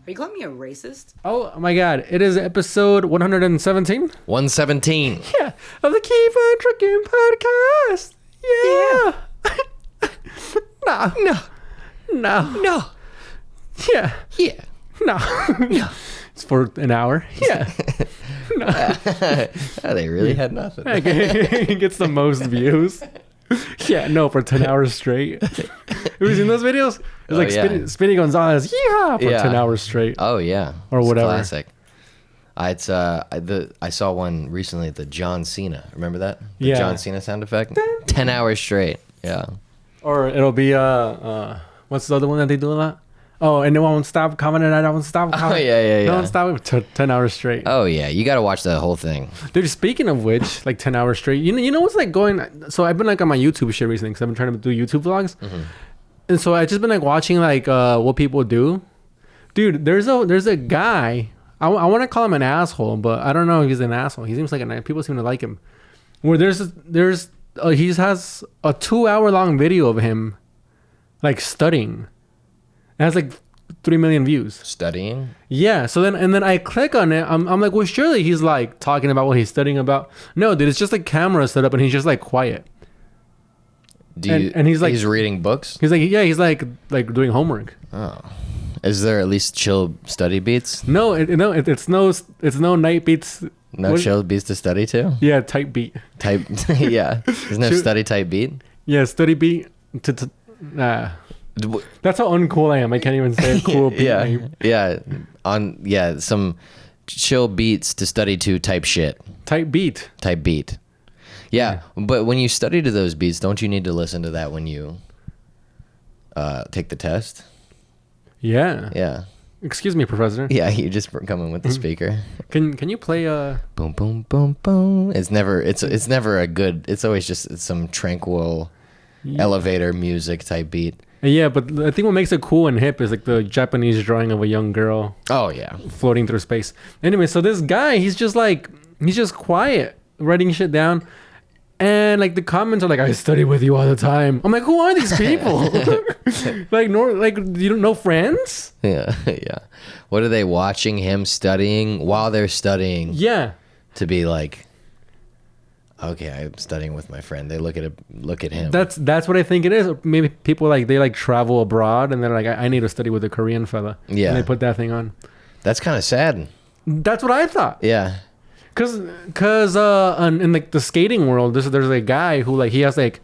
Are you calling me a racist? Oh my god, it is episode 117? 117. Yeah, of the Keep on Trucking podcast. Yeah. No. Yeah. Yeah. No. It's for an hour. Yeah. They really had nothing. He gets the most views. Yeah, no, for 10 hours straight. Have you seen those videos? It's like yeah. Speedy Gonzalez, yeehaw, for Yeah. 10 hours straight. Oh yeah, Or It's whatever. Classic. I saw one recently. The John Cena. Remember that? The Yeah. John Cena sound effect. 10 hours straight. Yeah. Or it'll be, what's the other one that they do a lot? Oh, and it won't stop commenting. I don't stop commenting. yeah. No one stop 10 hours straight. Oh yeah. You got to watch the whole thing. Dude, speaking of which, like 10 hours straight, you know what's like going, so I've been like on my YouTube shit recently because I've been trying to do YouTube vlogs. Mm-hmm. And so I just been like watching like what people do. Dude, there's a guy, I want to call him an asshole, but I don't know if he's an asshole. He seems like people seem to like him. Where he has a 2-hour long video of him like studying. It has like 3 million views. Studying. Yeah, so then I click on it. I'm like, well, surely he's like talking about what he's studying about. No, dude, it's just a camera set up and he's just like quiet. And he's like- he's reading books. He's like, yeah, he's like doing homework. Oh. Is there at least chill study beats? No, it's no night beats. No What- chill beats to study to? Yeah, type beat. Type. Yeah. There's no Shoot. study type beat. Yeah, study beat. That's how uncool I am. I can't even say a cool beat Yeah. name. Yeah. Some chill beats to study to type shit. Type beat. Type beat. Yeah. But when you study to those beats, don't you need to listen to that when you take the test? Yeah. Yeah. Excuse me, Professor. Yeah. You just come in with the speaker. Can you play Boom, boom, boom, boom. It's never a good. It's always just some tranquil elevator music type beat. Yeah, but I think what makes it cool and hip is like the Japanese drawing of a young girl Oh yeah. floating through space. Anyway, so this guy, he's just quiet, writing shit down. And like the comments are like, I study with you all the time. I'm like, who are these people? You don't know friends? Yeah. Yeah. What are they watching him studying while they're studying? Yeah. To be like, okay, I'm studying with my friend. They look at him. That's what I think it is. Or maybe people they travel abroad and they're like, I need to study with a Korean fella. Yeah. And they put that thing on. That's kind of sad. That's what I thought. Yeah. Cause in like the skating world, there's a guy who like he has like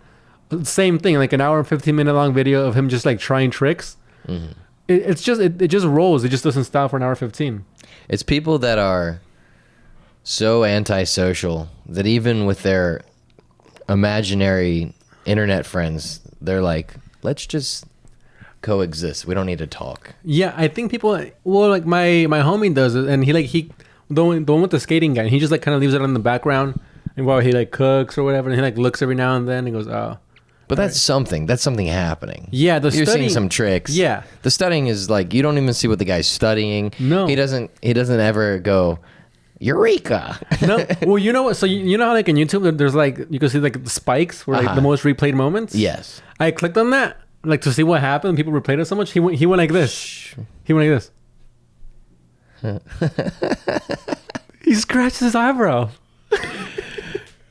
same thing, like an hour and 15-minute long video of him just like trying tricks. Mm-hmm. It just rolls. It just doesn't stop for an hour 15. It's people that are so antisocial that even with their imaginary internet friends, they're like, let's just coexist. We don't need to talk. Yeah, I think people. Well, like my homie does it, and he the one with the skating guy, and he just like kind of leaves it on the background, and while he like cooks or whatever, and he like looks every now and then, and goes, oh. But that's something. That's something happening. Yeah, You're seeing some tricks. Yeah. The studying is like you don't even see what the guy's studying. No. He doesn't ever go, Eureka. No, well, you know what? So you know how like in YouTube there's like you can see like the spikes where like the most replayed moments. Yes. I clicked on that like to see what happened. People replayed it so much. He went like this. He went like this. He scratched his eyebrow.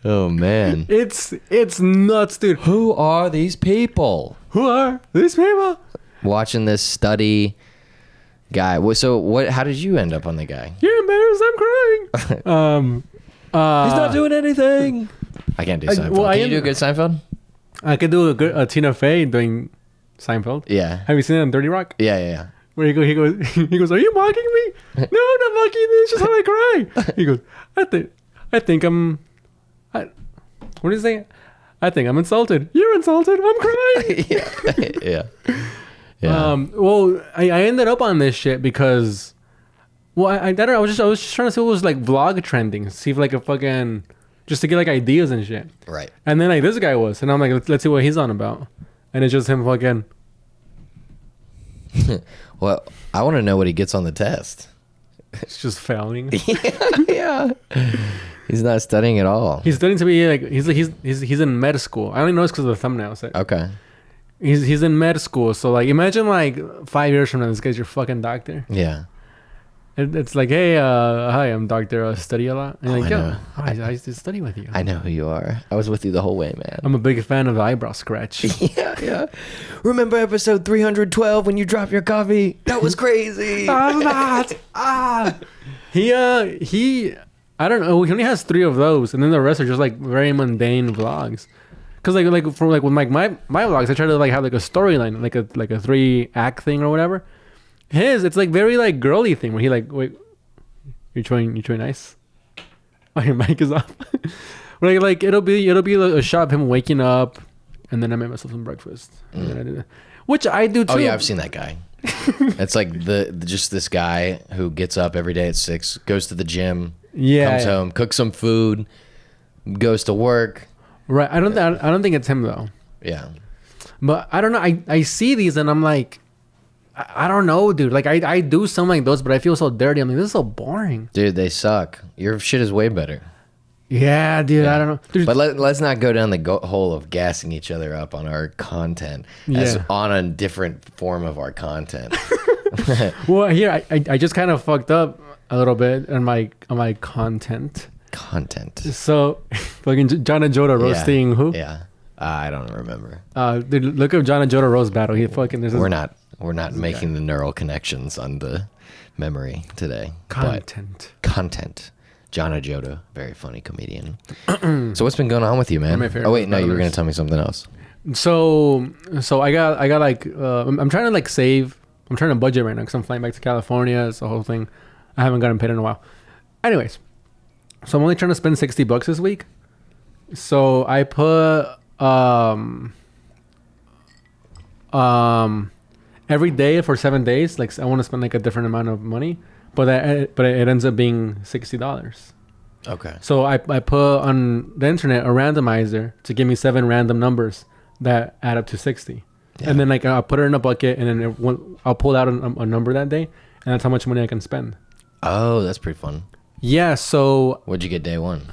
Oh man. It's nuts, dude. Who are these people? Who are these people? Watching this study guy. So what? How did you end up on the guy? You're embarrassed. I'm crying. He's not doing anything. I can't do Seinfeld. well, Can you do a good Seinfeld? I could do a good Tina Fey doing Seinfeld. Yeah. Have you seen it on Dirty Rock? Yeah. Where he goes, are you mocking me? No, I'm not mocking you. It's just how I cry. He goes, I think I'm, what do you say? I think I'm insulted. You're insulted. I'm crying. Yeah. Well, I ended up on this shit because, well, I don't know. I was just trying to see what was like vlog trending. See if like a fucking, just to get like ideas and shit. Right. And then like this guy was, and I'm like, let's see what he's on about. And it's just him fucking. Well, I want to know what he gets on the test. It's just failing. Yeah. He's not studying at all. He's studying to be like he's in med school. I only know it's because of the thumbnail. So Okay. he's in med school. So like imagine like 5 years from now, this guy's your fucking doctor. Yeah. It's like, hey, hi, I'm Doctor Study a lot. And Oh, like, I yeah, know. I used to study with you. I know who you are. I was with you the whole way, man. I'm a big fan of the eyebrow scratch. Yeah. Remember episode 312 when you dropped your coffee? That was crazy. I'm not. He I don't know. He only has 3 of those, and then the rest are just like very mundane vlogs. Cause like for like with my vlogs, I try to like have like a storyline, like a 3-act thing or whatever. His, it's like very like girly thing where he like, wait, you're chewing ice. Oh, your mic is off. like it'll be like a shot of him waking up, and then I make myself some breakfast, and then I do that. Which I do too. Oh yeah, I've seen that guy. It's like just this guy who gets up every day at 6, goes to the gym, comes home, cooks some food, goes to work. Right. I don't think it's him though. Yeah. But I don't know. I see these and I'm like, I don't know, dude. Like I do some like those, but I feel so dirty. I'm like, this is so boring. Dude, they suck. Your shit is way better. Yeah, dude. I don't know. Dude, But let's not go down the hole of gassing each other up on our content as Yeah. on a different form of our content. well, here I just kind of fucked up a little bit on my content. So, fucking John and Joda roasting who? Yeah. I don't remember. Dude, look up John and Joda roast battle. He fucking there's We're not making the neural connections on the memory today. content. But content. John Ajoda, very funny comedian. So what's been going on with you, man? My favorite Oh wait, no, you were battlers. gonna tell me something else. So I got like I'm trying to like save. I'm trying to budget right now because I'm flying back to California. It's the whole thing. I haven't gotten paid in a while. Anyways, so I'm only trying to spend $60 this week. So I put every day for 7 days. Like I want to spend like a different amount of money, but it ends up being $60. Okay. So I put on the internet a randomizer to give me 7 random numbers that add up to 60. Yeah. And then like I'll put it in a bucket and then I'll pull out a number that day, and that's how much money I can spend. Oh, that's pretty fun. Yeah, so What'd you get day one?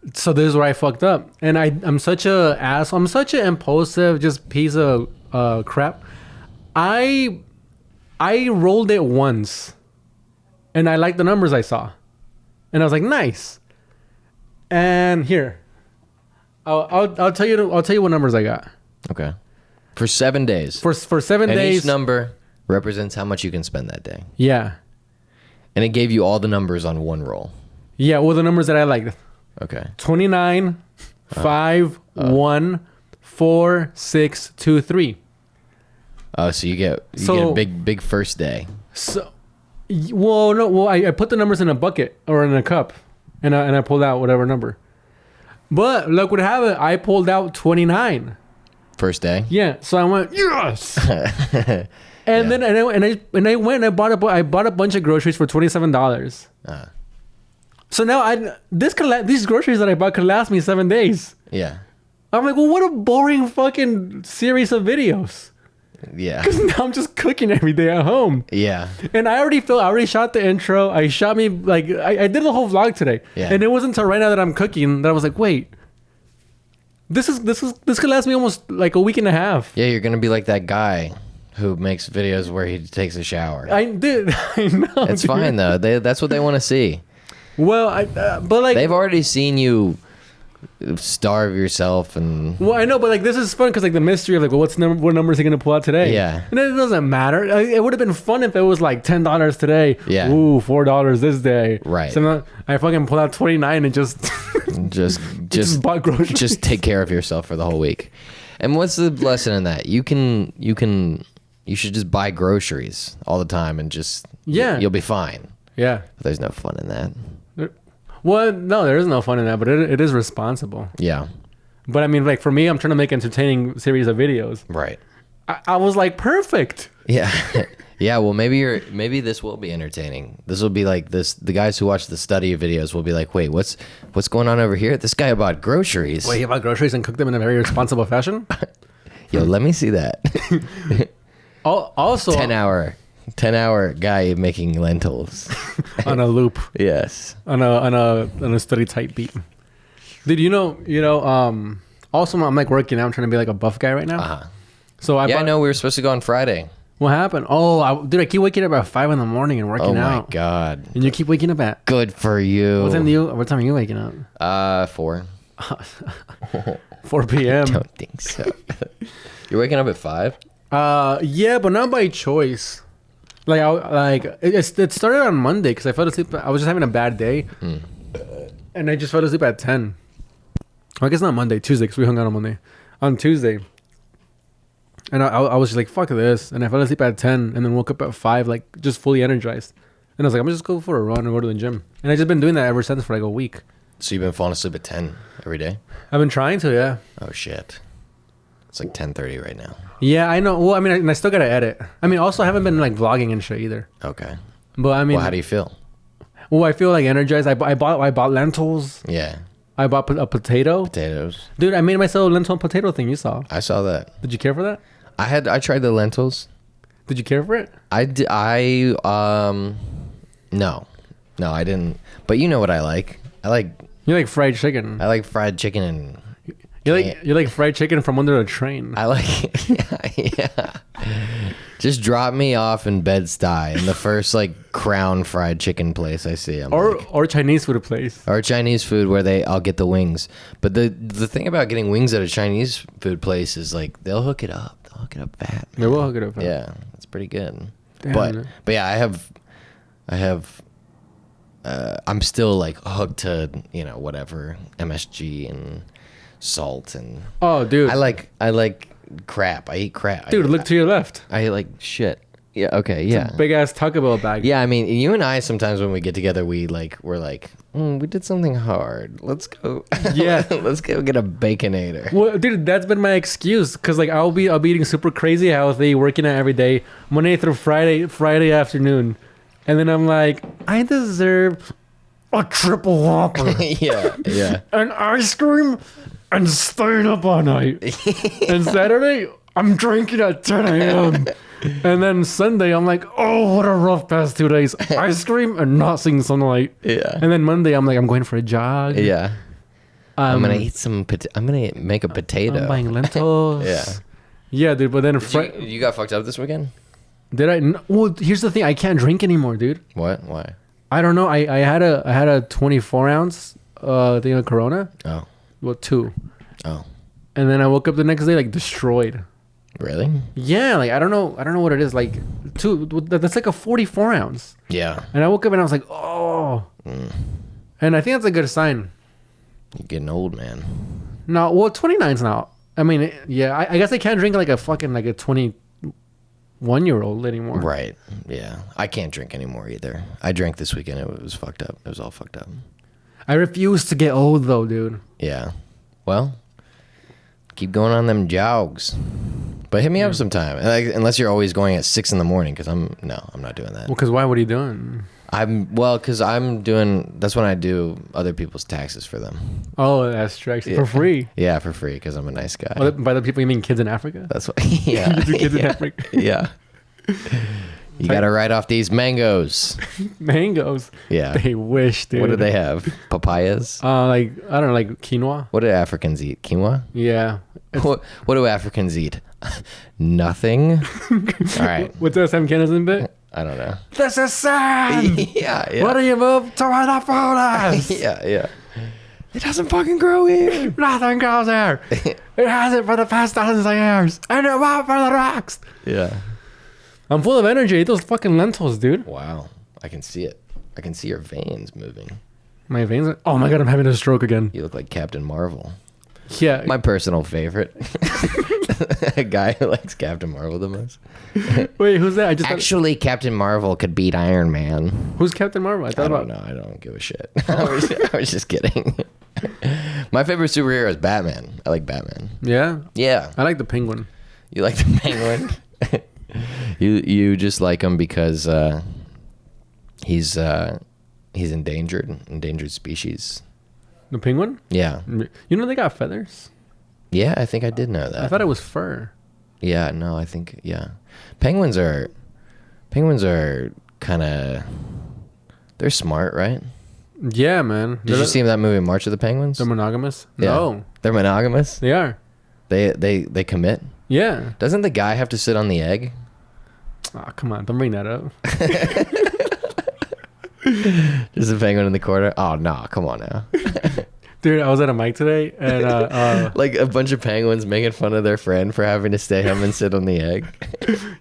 this is where I fucked up. And I'm such a asshole. I'm such an impulsive just piece of crap. I rolled it once and I liked the numbers I saw. And I was like, nice. And here. I'll tell you what numbers I got. Okay. For 7 days. For 7 And days. each number represents how much you can spend that day. Yeah. And it gave you all the numbers on one roll. Yeah, well the numbers that I liked. Okay. 29, 5, 1, 4, 6, 2, 3. Oh, so you get a big first day. So, I put the numbers in a bucket or in a cup, and I pulled out whatever number. But luck would have it, I pulled out 29. First day. Yeah, so I went yes, and then I went and I bought a bunch of groceries for $27. So now these groceries that I bought could last me 7 days. Yeah. I'm like, well, what a boring fucking series of videos. Yeah. Because now I'm just cooking every day at home. Yeah. And I already shot the intro. I did the whole vlog today. Yeah. And it wasn't until right now that I'm cooking that I was like, wait, this could last me almost like a week and a half. Yeah, you're gonna be like that guy who makes videos where he takes a shower. I did. I know. It's dude. fine though. That's what they want to see. Well, but like They've already seen you starve yourself and well, I know, but like this is fun because like the mystery of like, well, what numbers are he gonna pull out today? Yeah. And it doesn't matter. It would have been fun if it was like $10 today. Yeah. Ooh, $4 this day. Right. So now I fucking pull out 29 and just just bought groceries. just take care of yourself for the whole week. And what's the lesson in that? You should just buy groceries all the time and just you'll be fine. Yeah. But there's no fun in that. Well, no, there is no fun in that, but it is responsible. Yeah. But I mean, like for me, I'm trying to make entertaining series of videos. Right. I was like, perfect. Yeah. Yeah, well maybe this will be entertaining. This will be like this the guys who watch the study videos will be like, "Wait, what's going on over here? This guy bought groceries." Wait, you bought groceries and cooked them in a very responsible fashion? Yo, let me see that. Also, 10 hour guy making lentils. on a loop, Yes. on a study type beat. Dude, you know, also I'm like working out. I'm trying to be like a buff guy right now. Uh-huh. So I I know we were supposed to go on Friday. What happened? Oh, dude, I keep waking up at 5 in the morning and working Oh my out. god. And you keep waking up at Good for you. what time are you waking up? 4. 4 p.m. Don't think so. You're waking up at 5? Yeah, but not by choice. It started on Monday because I fell asleep. I was just having a bad day, and I just fell asleep at 10. Well, I guess not Monday, Tuesday, because we hung out on Monday. On Tuesday, and I was just like, fuck this, and I fell asleep at 10, and then woke up at 5, like just fully energized. And I was like, I'm just go for a run and go to the gym. And I just been doing that ever since for like a week. So you've been falling asleep at 10 every day? I've been trying to, yeah. Oh shit. It's like 10:30 right now. Yeah, I know. Well, I mean, I still gotta edit. I mean, also I haven't been like vlogging and shit either. Okay. But I mean, Well, how do you feel? well, I feel like energized. I bought lentils. Yeah. I bought a potato. Potatoes. Dude, I made myself a lentil and potato thing. You saw? I saw that. Did you care for that? I tried the lentils. Did you care for it? No, I didn't. But you know what I like? You like fried chicken. I like fried chicken and You like fried chicken from under a train. I like yeah. Just drop me off in Bed-Stuy in the first like Crown fried chicken place I see. Or Chinese food place. Or Chinese food where I'll get the wings. But the thing about getting wings at a Chinese food place is like they'll hook it up. They'll hook it up fat. They will hook it up. Yeah, it's pretty good. Damn, but man. yeah, I have I'm still like hooked to, whatever, MSG and salt and Oh, dude. I like crap. I eat crap. Dude, look to your left. I like shit. Yeah, okay, yeah. Big ass Taco Bell bag. Yeah, I mean, you and I sometimes when we get together, we're like, we did something hard. Let's go. Yeah. Let's go get a Baconator. Well, dude, that's been my excuse because like I'll be eating super crazy healthy, working out every day, Monday through Friday afternoon, and then I'm like, I deserve a triple Whopper, yeah. an ice cream, and staying up all night. And Saturday, I'm drinking at 10 a.m. And then Sunday, I'm like, oh, what a rough past 2 days. Ice cream and not seeing sunlight. Yeah. And then Monday, I'm like, I'm going for a jog. Yeah. I'm gonna eat some. I'm gonna make a potato. I'm buying lentils. Yeah. Yeah, dude. But then You got fucked up this weekend? did I? Well, here's the thing. I can't drink anymore, dude. What? Why? I don't know. I had a 24 ounce thing of Corona. Oh. Well, 2. Oh. And then I woke up the next day like destroyed. Really? Yeah, like I don't know what it is. Like 2. That's like a 44 ounce. Yeah. And I woke up and I was like, oh. And I think that's a good sign. You're getting old, man. No, well, 29's now. I mean, yeah. I guess I can't drink like a 21-year-old anymore. Right. Yeah. I can't drink anymore either. I drank this weekend. It was fucked up. It was all fucked up. I refuse to get old though, dude. Yeah. Well, keep going on them jogs. But hit me up sometime. Like, unless you're always going at 6 a.m. because I'm not doing that. Well, because why? What are you doing? Because I'm doing, that's when I do other people's taxes for them. Oh, that's true. For free. Yeah, for free because I'm a nice guy. Well, by the people, you mean kids in Africa? That's what. Yeah. You do kids in yeah. Africa. Yeah. You got to write off these mangoes. Mangoes. Yeah. They wish, dude. What do they have? Papayas? Like I don't know, like quinoa. What do Africans eat? Quinoa? Yeah. What do Africans eat? Nothing. All right. What's that Sam Kinison bit? I don't know. This is Sam. Yeah. What do you move to the photos? Yeah. It doesn't fucking grow here. Nothing goes there. It hasn't for the past thousands of years, and it won't for the rocks. Yeah. I'm full of energy. Eat those fucking lentils, dude. Wow. I can see it. I can see your veins moving. My veins are... Oh my god, I'm having a stroke again. You look like Captain Marvel. Yeah. My personal favorite. A guy who likes Captain Marvel the most. Wait, who's that? Actually, Captain Marvel could beat Iron Man. Who's Captain Marvel? I don't know. I don't give a shit. I was just kidding. My favorite superhero is Batman. I like Batman. Yeah? Yeah. I like the Penguin. You like the Penguin? You just like him because he's endangered species. The Penguin? Yeah. You know they got feathers? Yeah, I think I did know that. I thought it was fur. Yeah, no, I think yeah. Penguins are kind of, they're smart, right? Yeah, man. Did you see that movie March of the Penguins? They're monogamous? Yeah. No. They're monogamous? They are. They commit? Yeah. Doesn't the guy have to sit on the egg? Oh, come on, don't bring that up. Just a penguin in the corner. Oh no, come on now. Dude, I was at a mic today, and Like a bunch of penguins making fun of their friend for having to stay home and sit on the egg.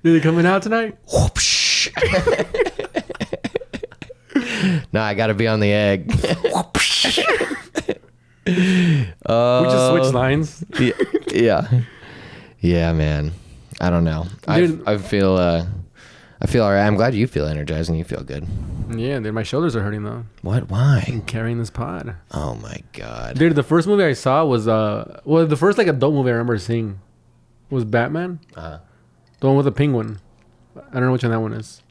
you they coming out tonight? Whoopsh. No, I gotta be on the egg. We just switched lines. Yeah, man. I don't know. Dude. I feel all right. I'm glad you feel energized and you feel good. Yeah, dude, my shoulders are hurting though. What? Why? I'm carrying this pod. Oh my god. Dude, the first movie I saw was the first like adult movie I remember seeing was Batman, Uh-huh. the one with the penguin. I don't know which one that one is.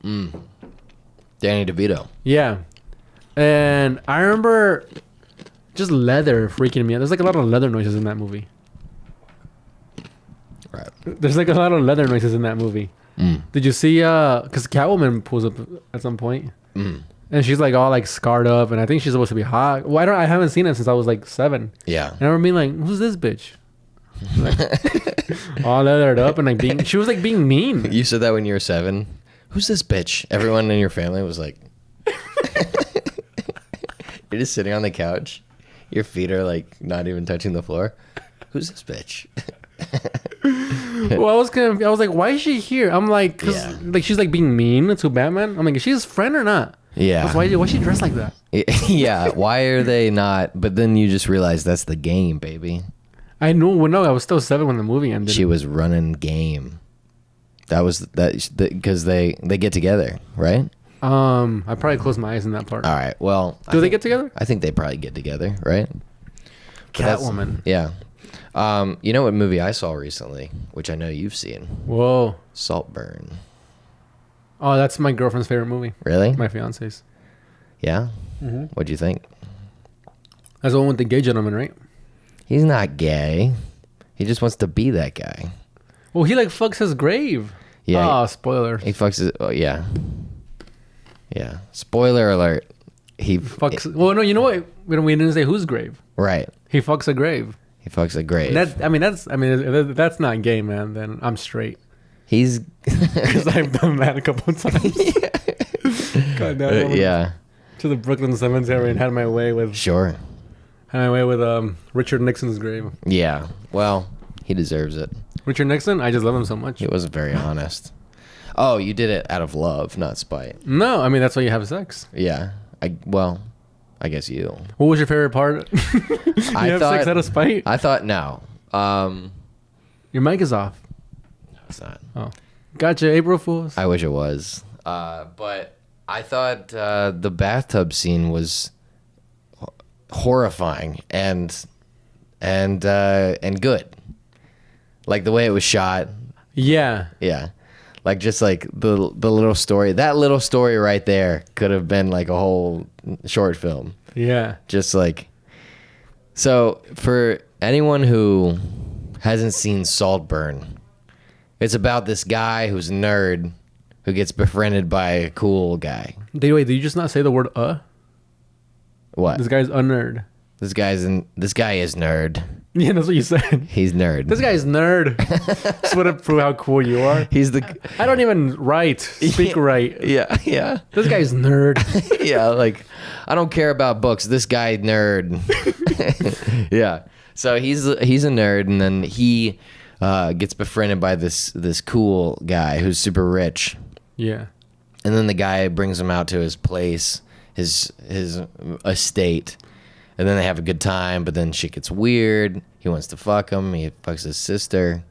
Danny DeVito. Yeah, and I remember just leather freaking me out. There's like a lot of leather noises in that movie. Right. There's like a lot of leather noises in that movie. Did you see? Because Catwoman pulls up at some point, and she's like all like scarred up, and I think she's supposed to be hot. Well, I haven't seen it since I was like 7. Yeah. And I remember being like, "Who's this bitch?" Like, all leathered up and like being. She was like being mean. You said that when you were 7. Who's this bitch? Everyone in your family was like, you're just sitting on the couch. Your feet are like not even touching the floor. Who's this bitch? Well, I was like, "Why is she here?" I'm like, "Cause Yeah. like she's like being mean to Batman." I'm like, "Is she his friend or not?" Yeah. That's why is she dressed like that? Yeah. Why are they not? But then you just realize that's the game, baby. I know. Well, no, I was still 7 when the movie ended. She was running game. That was that because they get together, right? I probably closed my eyes in that part. All right. Well, Do they get together? I think they probably get together, right? But that's- Catwoman. Yeah. You know what movie I saw recently, which I know you've seen? Whoa. Saltburn. Oh, that's my girlfriend's favorite movie. Really? My fiance's. Yeah. Mm-hmm. What'd you think? That's the one with the gay gentleman, right? He's not gay. He just wants to be that guy. Well, he like fucks his grave. Yeah. Oh, spoiler. He fucks his. Oh yeah. Yeah. Spoiler alert. He Fucks. Well, no, you know what? We didn't say whose grave. Right. He fucks a grave. He fucks a grave. If that's not gay, man. Then I'm straight. He's. Because I've done that a couple of times. God damn, I went Yeah. to the Brooklyn Cemetery and had my way with Sure. Richard Nixon's grave. Yeah. Well, he deserves it. Richard Nixon, I just love him so much. He wasn't very honest. Oh, you did it out of love, not spite. No, I mean that's why you have sex. Yeah. I guess you. What was your favorite part? You have sex out of spite? I thought no. Your mic is off. It's not. Oh, gotcha, April Fools. I wish it was. But I thought the bathtub scene was horrifying and good. Like the way it was shot. Yeah, Yeah. Like just like the little story. That little story right there could have been like a whole short film. yeah. Just like, so for anyone who hasn't seen Saltburn, it's about this guy who's a nerd who gets befriended by a cool guy. Wait, did you just not say the word What? This guy's a nerd. This guy is nerd. Yeah, that's what you said. He's nerd. This guy's nerd. Just want to prove how cool you are. He's the I don't even speak right. yeah. This guy's nerd. Yeah, like I don't care about books. This guy nerd. Yeah. So he's a nerd, and then he gets befriended by this cool guy who's super rich, Yeah. and then the guy brings him out to his place, his estate, and then they have a good time. But then shit gets weird. He wants to fuck him. He fucks his sister.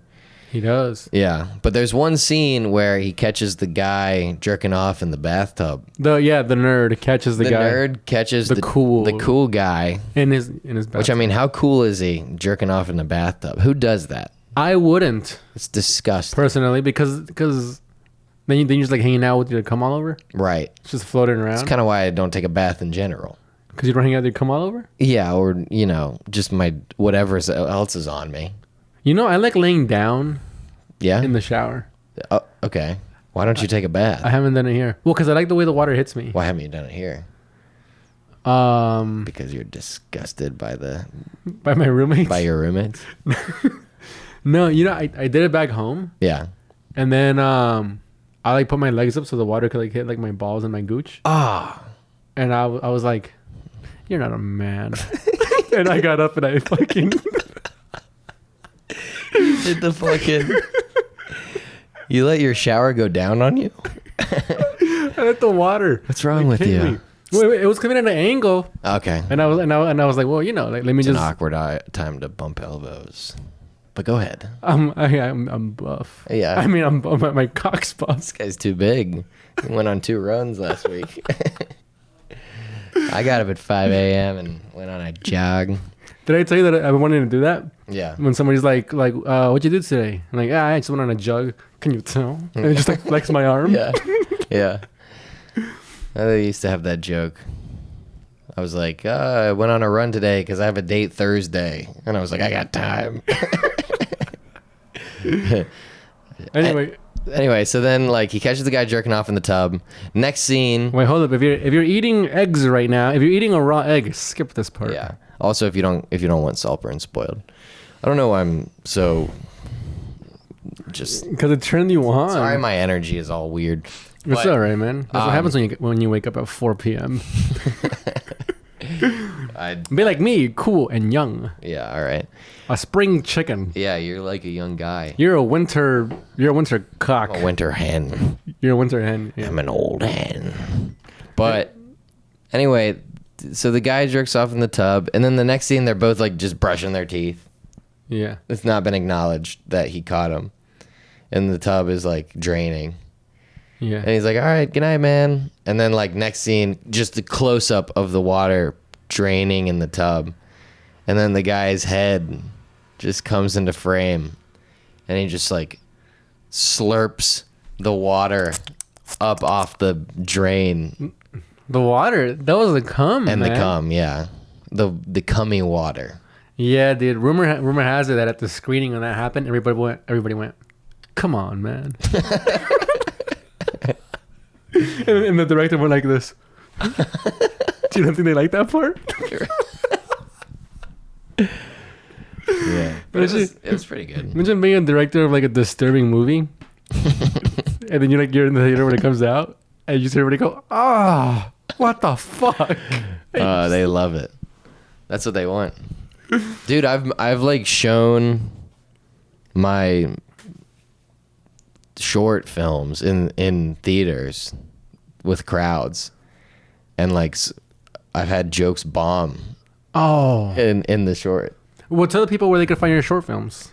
He does. Yeah, but there's one scene where he catches the guy jerking off in the bathtub. The nerd catches the guy Nerd catches the cool guy. in his bathtub. Which I mean, how cool is he jerking off in the bathtub? Who does that? I wouldn't It's disgusting. personally because then you're just like hanging out with your cum all over. Right. It's just floating That's around kind of why I don't take a bath in general. because you don't hang out with your cum all over. Yeah, or just my whatever else is on me. You know, I like laying down Yeah. in the shower. Okay. Why don't you take a bath? I haven't done it here. Well, because I like the way the water hits me. Why haven't you done it here? Um, Because you're disgusted by by my roommates. your roommates. No, you know, I did it back home, and then I I like put my legs up so the water could like hit like my balls and my gooch. Ah. And I was like, "You're not a man." And I got up and I fucking Did the fucking. You let your shower go down on you? I hit the water. What's wrong with hit you? me. Wait, it was coming at an angle, Okay. and I was like, well, like, let me It's an just. awkward time to bump elbows. But go ahead. I'm buff. Yeah. I mean, my cock's buff. This guy's too big. He went on 2 runs last week. I got up at 5 a.m. and went on a jog. Did I tell you that I've been wanting to do that? Yeah. When somebody's like, what'd you do today? I'm like, I just went on a jug. Can you tell? And I just like flex my arm. Yeah. Yeah. I used to have that joke. I was like, I went on a run today because I have a date Thursday. And I was like, I got time. Anyway, So then, like, he catches the guy jerking off in the tub. Next scene. wait, hold up. If you're eating eggs right now, if you're eating a raw egg, skip this part. Yeah. Also, if you don't want Saltburn spoiled. I don't know why I'm so just. Because it turned you on. Sorry, my energy is all weird. It's But, all right, man. That's what happens when you wake up at 4 p.m. Be like me, cool and young. Yeah, all right. A spring chicken. Yeah, you're like a young guy. You're a winter cock. I'm a winter hen. You're a winter hen. Yeah. I'm an old hen. But anyway, so the guy jerks off in the tub, and then the next scene, they're both like just brushing their teeth. Yeah. It's not been acknowledged that he caught him, and the tub is like draining. Yeah. And he's like, all right, good night, man. And then, like, next scene, just the close up of the water draining in the tub. And then the guy's head just comes into frame. And he just, like, slurps the water up off the drain. The water, that was the cum, And man. the cum, yeah. The cummy water. Yeah, dude. Rumor has it that at the screening when that happened, everybody went, come on, man. and the director went like this. Do you don't think they like that part? Yeah. But it was pretty good. Imagine being a director of like a disturbing movie, and then you're in the theater when it comes out, and you just hear everybody go, "Ah, what the fuck?" They love it. That's what they want. Dude, I've like shown my short films in theaters with crowds, and like I've had jokes bomb Oh, in the short. well, tell the people where they could find your short films.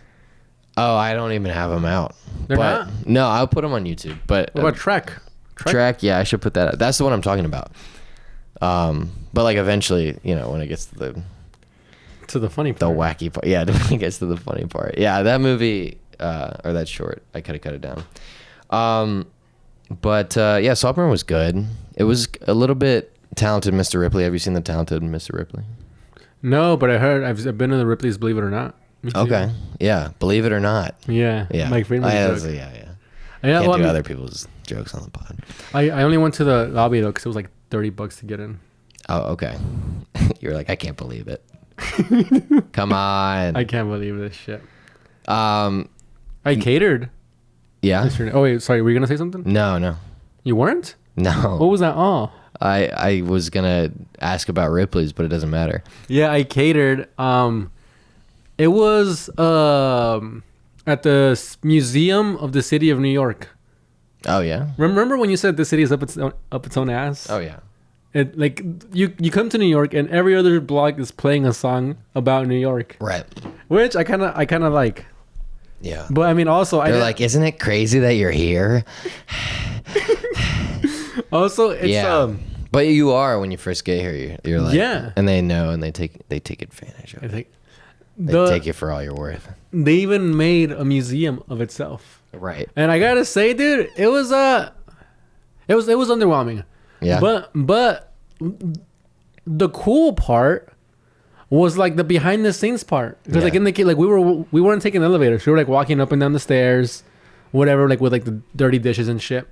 Oh, I don't even have them out. They're but not? No, I'll put them on YouTube. But What about Trek? track, yeah, I should put that out. That's the one I'm talking about. But like eventually, when it gets to the funny the part. wacky part, yeah, when it gets to the funny part, yeah, that movie or that short, I could have cut it down. But yeah, Saltburn was good. It was a little bit Talented Mr. Ripley. Have you seen the Talented Mr. Ripley? No, but I heard I've been to the Ripley's. Believe it or not. Me too. Okay, yeah, believe it or not, Yeah. yeah, Mike Friedman's joke. yeah. Yeah, Can't well, do other people's jokes on the pod. I only went to the lobby though because it was like $30 to get in. Oh, okay. You're like, I can't believe it. Come on. I can't believe this shit. Um, I catered. yeah. Oh wait, sorry. Were you gonna say something? No. You weren't? What No. was that? Oh. I was gonna ask about Ripley's, but it doesn't matter. Yeah, I catered. It was at the Museum of the City of New York. Oh yeah. Remember when you said the city is up its own ass? Oh yeah. It, like you come to New York and every other blog is playing a song about New York, Right. which I kind of like. Yeah. But I mean, also They're like, isn't it crazy that you're here? also it's Yeah. But you are when you first get here. You're like, Yeah. and they know, and they take advantage of I it. think They take you for all you're worth. they even made a museum of itself, Right. and I gotta say, dude, it was underwhelming. Yeah. But the cool part was like the behind the scenes part because like Yeah. in the like we weren't taking elevators. We were like walking up and down the stairs, whatever, like with like the dirty dishes and shit.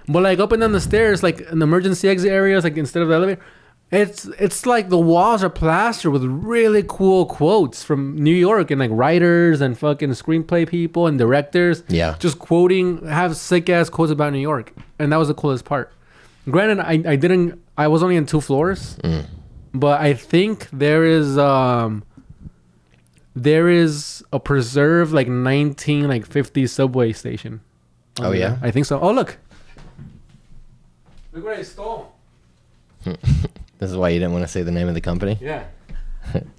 But like up and down the stairs, like in the emergency exit areas, like instead of the elevator, It's like the walls are plastered with really cool quotes from New York and like writers and fucking screenplay people and directors. Yeah. Just quoting, have sick ass quotes about New York, and that was the coolest part. Granted, I was only in 2 floors, but I think there is a preserved like 1950 subway station. Oh yeah, I think so. Oh look what I stole. this is why you didn't want to say the name of the company. Yeah.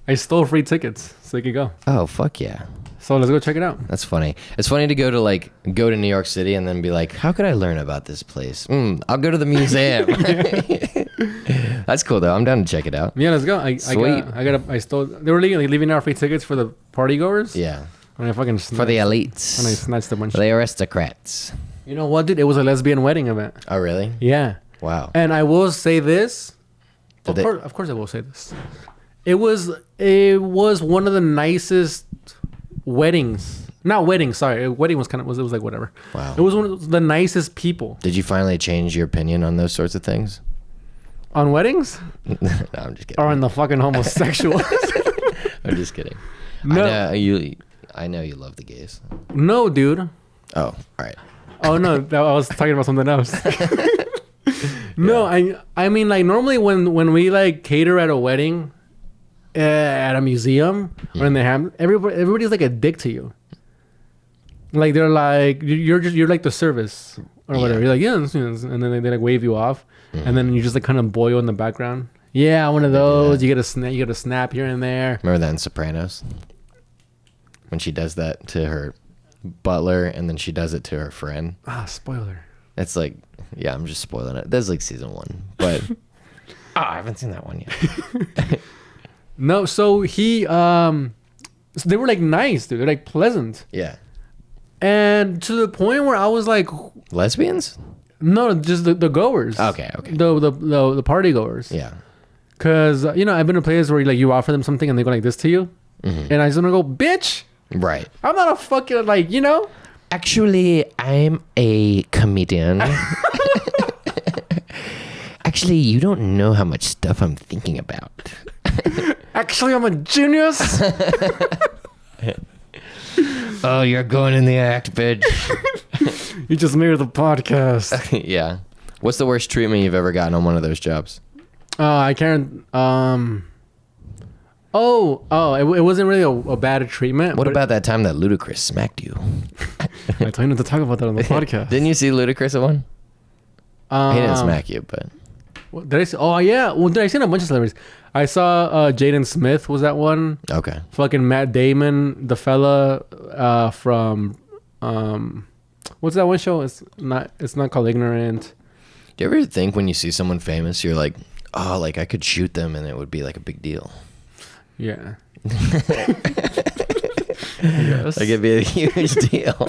I stole free tickets so you could go. Oh fuck yeah, So let's go check it out. that's funny. It's funny to go to New York City and then be like, how could I learn about this place? I'll go to the museum. That's cool though. I'm down to check it out. Yeah, let's go. Sweet. I stole. They were leaving out free tickets for the party goers. Yeah, And I fucking for the and I elites, snatched a bunch. the aristocrats. You know what, dude? It was a lesbian wedding event. Oh really? Yeah. Wow. And I will say this. Did Of course, I will say this. It was one of the nicest weddings. Not wedding. Sorry, wedding was it was like whatever. Wow. It was one of the nicest people Did you finally change your opinion on those sorts of things? on weddings No, I'm just kidding. or on the fucking homosexual. I'm just kidding. No. I know you love the gays. No, dude. Oh, all right. Oh no, I was talking about something else. No, I mean like normally when we like cater at a wedding, at a museum or in the ham, everybody's like a dick to you. Like they're like you're like the service or whatever. You're like yes, and then they like wave you off, and then you just like kind of boil in the background. Yeah, one of those. You get a snap here and there. Remember that in Sopranos? When she does that to her butler and then she does it to her friend. Ah, spoiler. It's like, yeah, I'm just spoiling it. That's like season 1. But I haven't seen that one yet. No, so so they were like nice, dude. They're like pleasant. Yeah. And to the point where I was like, Lesbians? no, just the goers. Okay. The party goers. Yeah. Cause I've been to places where you offer them something and they go like this to you, and I just wanna go, bitch. Right. I'm not a fucking Actually, I'm a comedian. Actually, you don't know how much stuff I'm thinking about. Actually, I'm a genius. Oh, you're going in the act, bitch. You just made the podcast. Yeah. What's the worst treatment you've ever gotten on one of those jobs? I can't. It wasn't really a bad treatment. What but about that time that Ludacris smacked you? I told you not to talk about that on the podcast. Didn't you see Ludacris at one? He didn't smack you, but What, did I see? Oh yeah. Well, did I seen a bunch of celebrities? I saw Jaden Smith was that one. okay. Fucking Matt Damon, the fella from what's that one show? It's not called Ignorant. Do you ever think when you see someone famous, you're like, oh, like I could shoot them and it would be like a big deal? Yeah. Yes. Like it'd be a huge deal.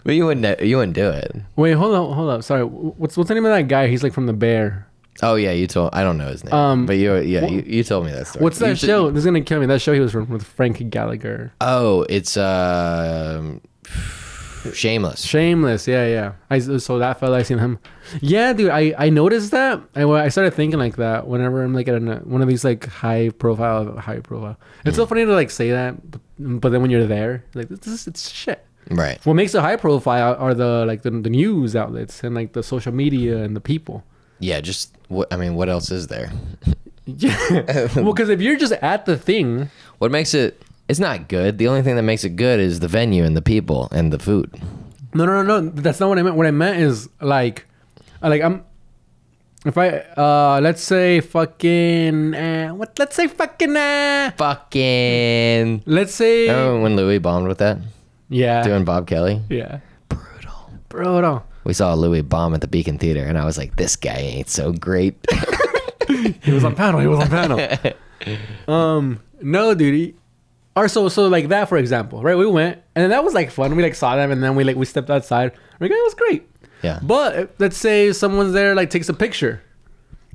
But you wouldn't do it. Wait, hold up. Sorry. What's the name of that guy? He's like from The Bear. Oh yeah, I don't know his name. But you told me that story. What's that show? This is gonna kill me. That show he was from with Frank Gallagher. Oh, it's Shameless. Shameless. Yeah. So that fella, I seen him. Yeah, dude. I noticed that. I started thinking like that whenever I'm like at one of these like high profile. It's so funny to like say that, but then when you're there, like it's shit. Right. What makes it high profile are the news outlets and like the social media and the people. Yeah, just what else is there? Yeah. Well, because if you're just at the thing, What makes it? It's not good. The only thing that makes it good is the venue and the people and the food. no. That's not what I meant. What I meant is like if I let's say fucking let's say Remember when Louis bombed with that? yeah Doing Bob Kelly? yeah Brutal. We saw Louis bomb at the Beacon Theater, and I was like, this guy ain't so great. he was on panel no dude so like that for example, right? We went and then that was like fun. We like saw them and then we stepped outside. We're like, it was great. Yeah. But let's say someone's there, like takes a picture,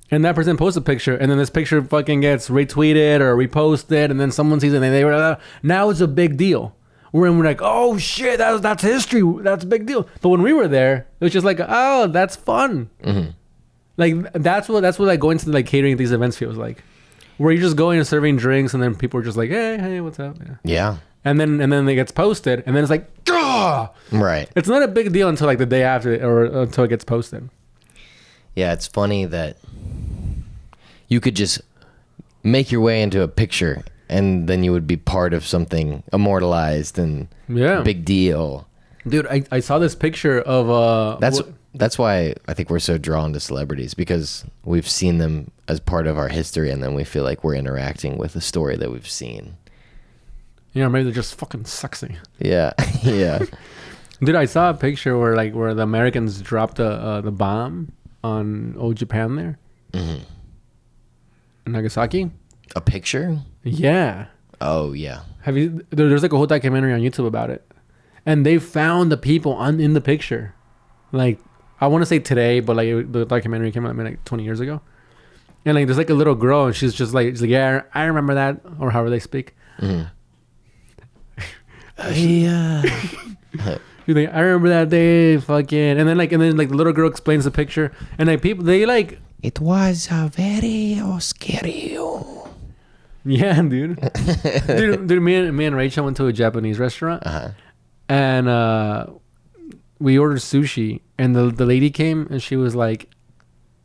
and that person posts a picture, and then this picture fucking gets retweeted or reposted, and then someone sees it, and they were now it's a big deal. We're like, oh shit, that's history, that's a big deal. But when we were there, it was just like, oh, that's fun. Mm-hmm. Like that's what like going to like catering at these events feels like, where you're just going and serving drinks, and then people are just like, hey, what's up? Yeah. Yeah. And then it gets posted, and then it's like, Gah! Right. It's not a big deal until like the day after, or until it gets posted. Yeah, it's funny that you could just make your way into a picture, and then you would be part of something immortalized and Yeah, big deal. dude. I saw this picture of That's why I think we're so drawn to celebrities, because we've seen them as part of our history, and then we feel like we're interacting with a story that we've seen. you know, maybe they're just fucking sexy. Yeah, yeah. Dude, I saw a picture where the Americans dropped the bomb on old Japan there Mm-hmm. in Nagasaki. A picture? Yeah, Oh yeah. have you? There's like a whole documentary on YouTube about it, and they found the people in the picture. Like, I want to say today, but like the documentary came out like 20 years ago, and like there's like a little girl, and she's like, yeah, I remember that, or however they speak. Mm-hmm. Yeah. You think I remember that day, fucking, and then like the little girl explains the picture, and like people they like, It was a very scary. yeah, dude, dude, me and Rachel went to a Japanese restaurant, and we ordered sushi, and the lady came, and she was like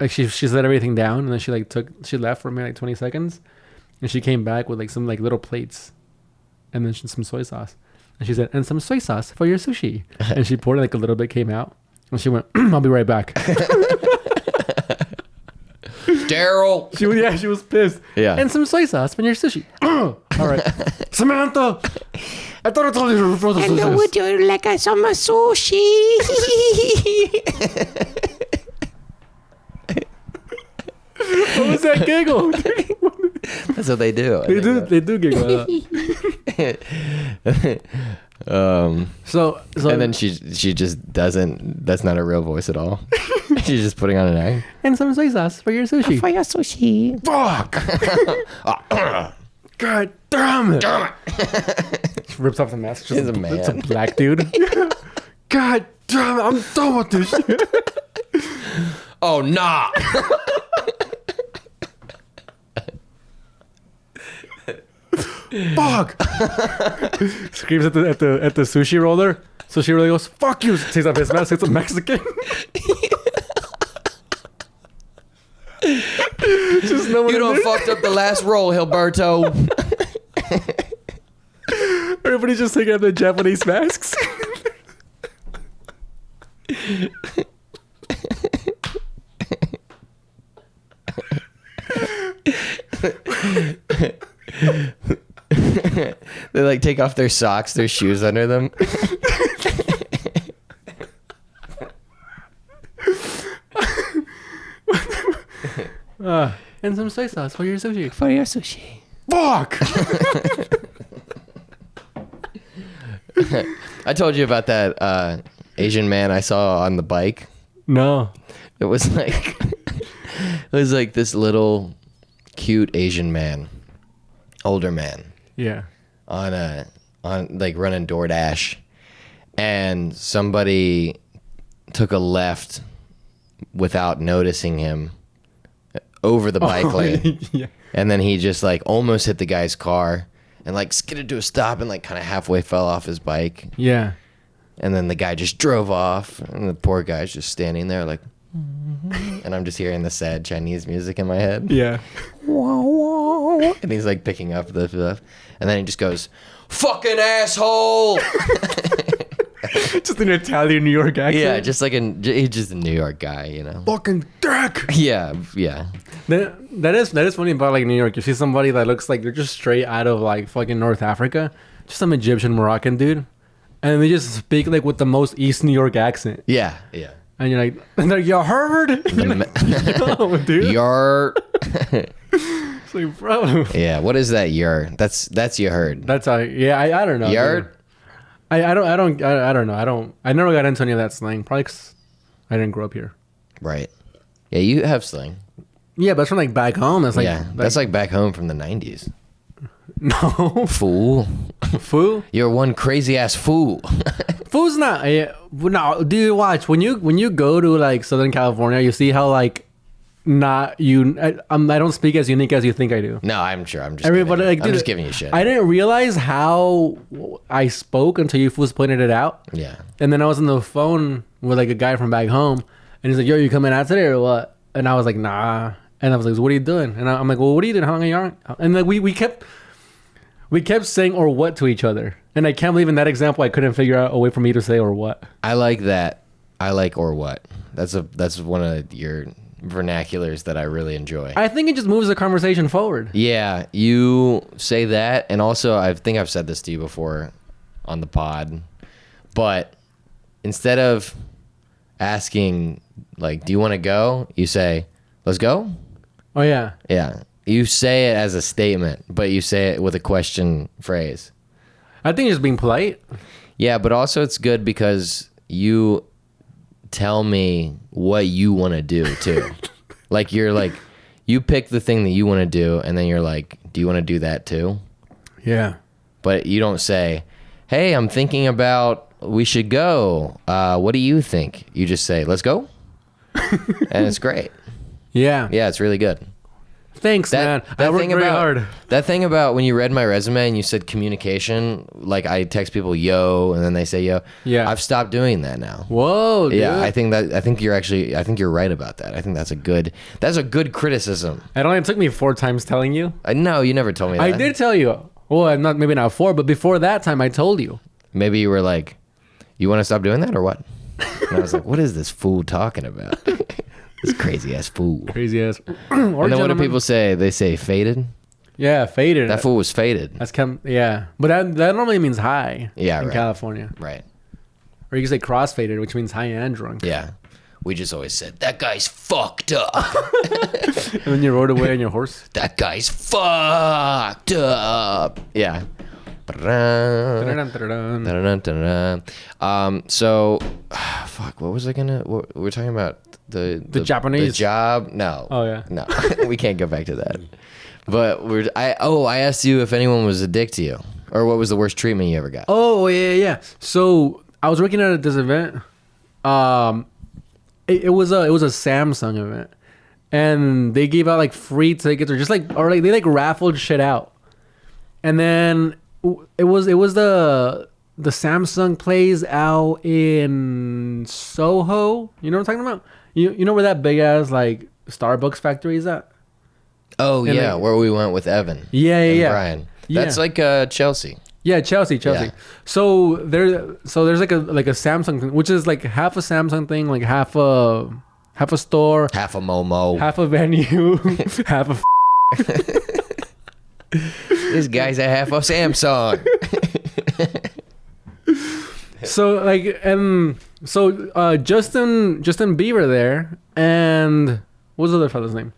she set everything down, and then she left for maybe like 20 seconds, and she came back with like some like little plates, and then some soy sauce. And she said, and some soy sauce for your sushi. And she poured like a little bit, came out. And she went, I'll be right back. Daryl. She was pissed. Yeah. And some soy sauce for your sushi. All right. Samantha, I thought I told you to throw the And sauce. would you like some sushi? What was that giggle? That's what they do. They do giggle. So And then she just doesn't. That's not her real voice at all. She's just putting on an act. and some soy sauce for your sushi. For your sushi. Fuck! God damn it! She rips off the mask. He's a man. It's a black dude. God damn it! I'm done with this shit. Oh nah. Fuck! Screams at the sushi roller. Sushi roller goes, "Fuck you!" Takes off his mask. It's a Mexican. Just no one. You in done there. fucked up the last roll, Hilberto. Everybody's just taking off their Japanese masks. They like take off their socks, their shoes under them. And some soy sauce for your sushi. For your sushi. Fuck! I told you about that Asian man I saw on the bike. No. It was like this little cute Asian man, older man, Yeah. on like running DoorDash, and somebody took a left without noticing him over the bike lane. Yeah. And then he just like almost hit the guy's car and like skidded to a stop and like kind of halfway fell off his bike. Yeah. And then the guy just drove off, and the poor guy's just standing there like, and I'm just hearing the sad Chinese music in my head. Yeah. And he's like picking up the stuff, and then he just goes, "Fucking asshole!" Just an Italian New York accent. Yeah, just like he's just a New York guy, you know. fucking dick. Yeah, yeah, That is funny about like New York. You see somebody that looks like they're just straight out of like fucking North Africa, just some Egyptian Moroccan dude, and they just speak like with the most East New York accent, yeah, yeah. and you're like, you heard? No, dude. You're, It's like, bro. yeah. What is that? That's you heard. That's how. Yeah, I don't know. Yard? dude. I don't know. I never got into any of that slang. Probably 'cause I didn't grow up here. Right. Yeah, you have slang. Yeah, but it's from like back home. That's like Yeah, that's like back home from the 90s. no Fool. fool. You're one crazy ass fool. Fool's not. No, dude. Watch when you go to like Southern California, you see how like not you. I don't speak as unique as you think I do. No, I'm sure. I'm just Everybody, giving, like, I'm dude, just giving you shit. I didn't realize how I spoke until you fools pointed it out. Yeah. And then I was on the phone with like a guy from back home, and he's like, "Yo, you coming out today or what?" And I was like, "Nah." And I was like, "What are you doing?" And I'm like, "Well, what are you doing? How long are you on?" And like we kept saying "or what" to each other, and I can't believe in that example I couldn't figure out a way for me to say "or what." I like that. I like or what. That's one of your vernaculars that I really enjoy. I think it just moves the conversation forward. Yeah, you say that, and also I think I've said this to you before on the pod, but instead of asking like, "Do you want to go?" you say, "Let's go." Oh yeah, Yeah, you say it as a statement, but you say it with a question phrase. I think just being polite. Yeah, but also it's good because you tell me what you want to do too. Like you're like, you pick the thing that you want to do, and then you're like, "Do you want to do that too?" Yeah. But you don't say, "Hey, I'm thinking about we should go. What do you think?" You just say, "Let's go," and it's great. Yeah. Yeah, it's really good. Thanks, man. I worked very hard. That thing about when you read my resume and you said communication, like I text people "yo" and then they say "yo." Yeah. I've stopped doing that now. Whoa, dude. Yeah, I think you're right about that. I think that's a good criticism. It only took me 4 times telling you. No, you never told me that. I did tell you. Well, maybe not 4, but before that time, I told you. Maybe you were like, "You want to stop doing that or what?" And I was like, "What is this fool talking about? This crazy ass fool." Crazy ass. And then what do people say? They say faded. Yeah, faded. That fool was faded. Yeah, but that normally means high. Yeah, in right. California, Right. or you can say cross-faded, which means high and drunk. Yeah. We just always said, "That guy's fucked up." And then you rode away on your horse. That guy's fucked up. Yeah. Dun, dun, dun, dun. So, fuck. What was I gonna? What, we're talking about the Japanese. the job. No. Oh, yeah. No, we can't go back to that. But I asked you if anyone was a dick to you, or what was the worst treatment you ever got. Oh yeah. So I was working at this event. It was a Samsung event, and they gave out like free tickets or they like raffled shit out, and then it was the Samsung place out in Soho. You know what I'm talking about? You know where that big ass like Starbucks factory is at? Oh And yeah, like- where we went with Evan. Yeah, and yeah. Brian. Yeah. That's like Chelsea. Yeah, Chelsea. Yeah. So there's like a Samsung thing, which is like half a Samsung thing, like half a store, Half a Momo. half a venue, half a. This guy's a half a Samsung. So like Justin Bieber there, and what was the other fella's name?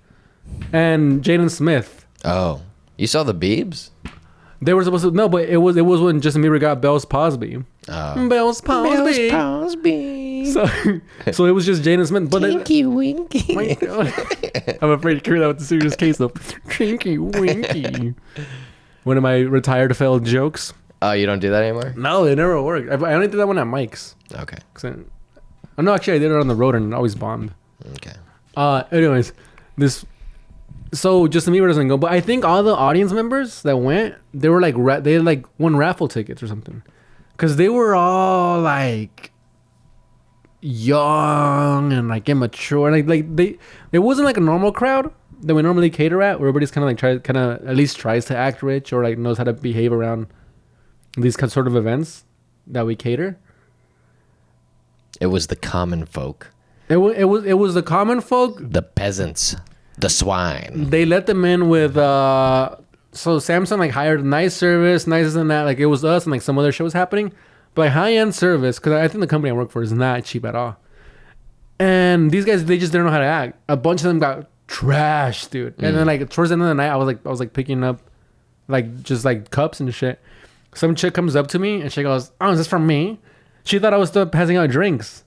And Jaden Smith. Oh, you saw the Biebs? They were supposed to but it was when Justin Bieber got Bell's Palsy. Oh. Bell's Palsy. So it was just Jaden Smith, but Tinky Winky. my God. I'm afraid to carry that with the serious case though. Tinky Winky. One of my retired failed jokes. Oh, you don't do that anymore? No, it never worked. I only did that one at Mike's. Okay. Oh no, actually I did it on the road and it always bombed. Okay. Anyways, so Justin Bieber doesn't go, but I think all the audience members that went, they were like they had like won raffle tickets or something, because they were all like young and like immature, and it wasn't like a normal crowd that we normally cater at, where everybody's kind of at least tries to act rich or like knows how to behave around these sort of events that we cater. It was the common folk, It was the common folk. the peasants, the swine. They let them in with so Samsung like hired nice service, nicer than that. Like it was us and like some other shows happening, but like, high end service, because I think the company I work for is not cheap at all. And these guys, they just didn't know how to act. A bunch of them got trashed, dude. And then like towards the end of the night, I was like picking up like just like cups and shit. Some chick comes up to me and she goes, "Oh, is this from me?" She thought I was still passing out drinks,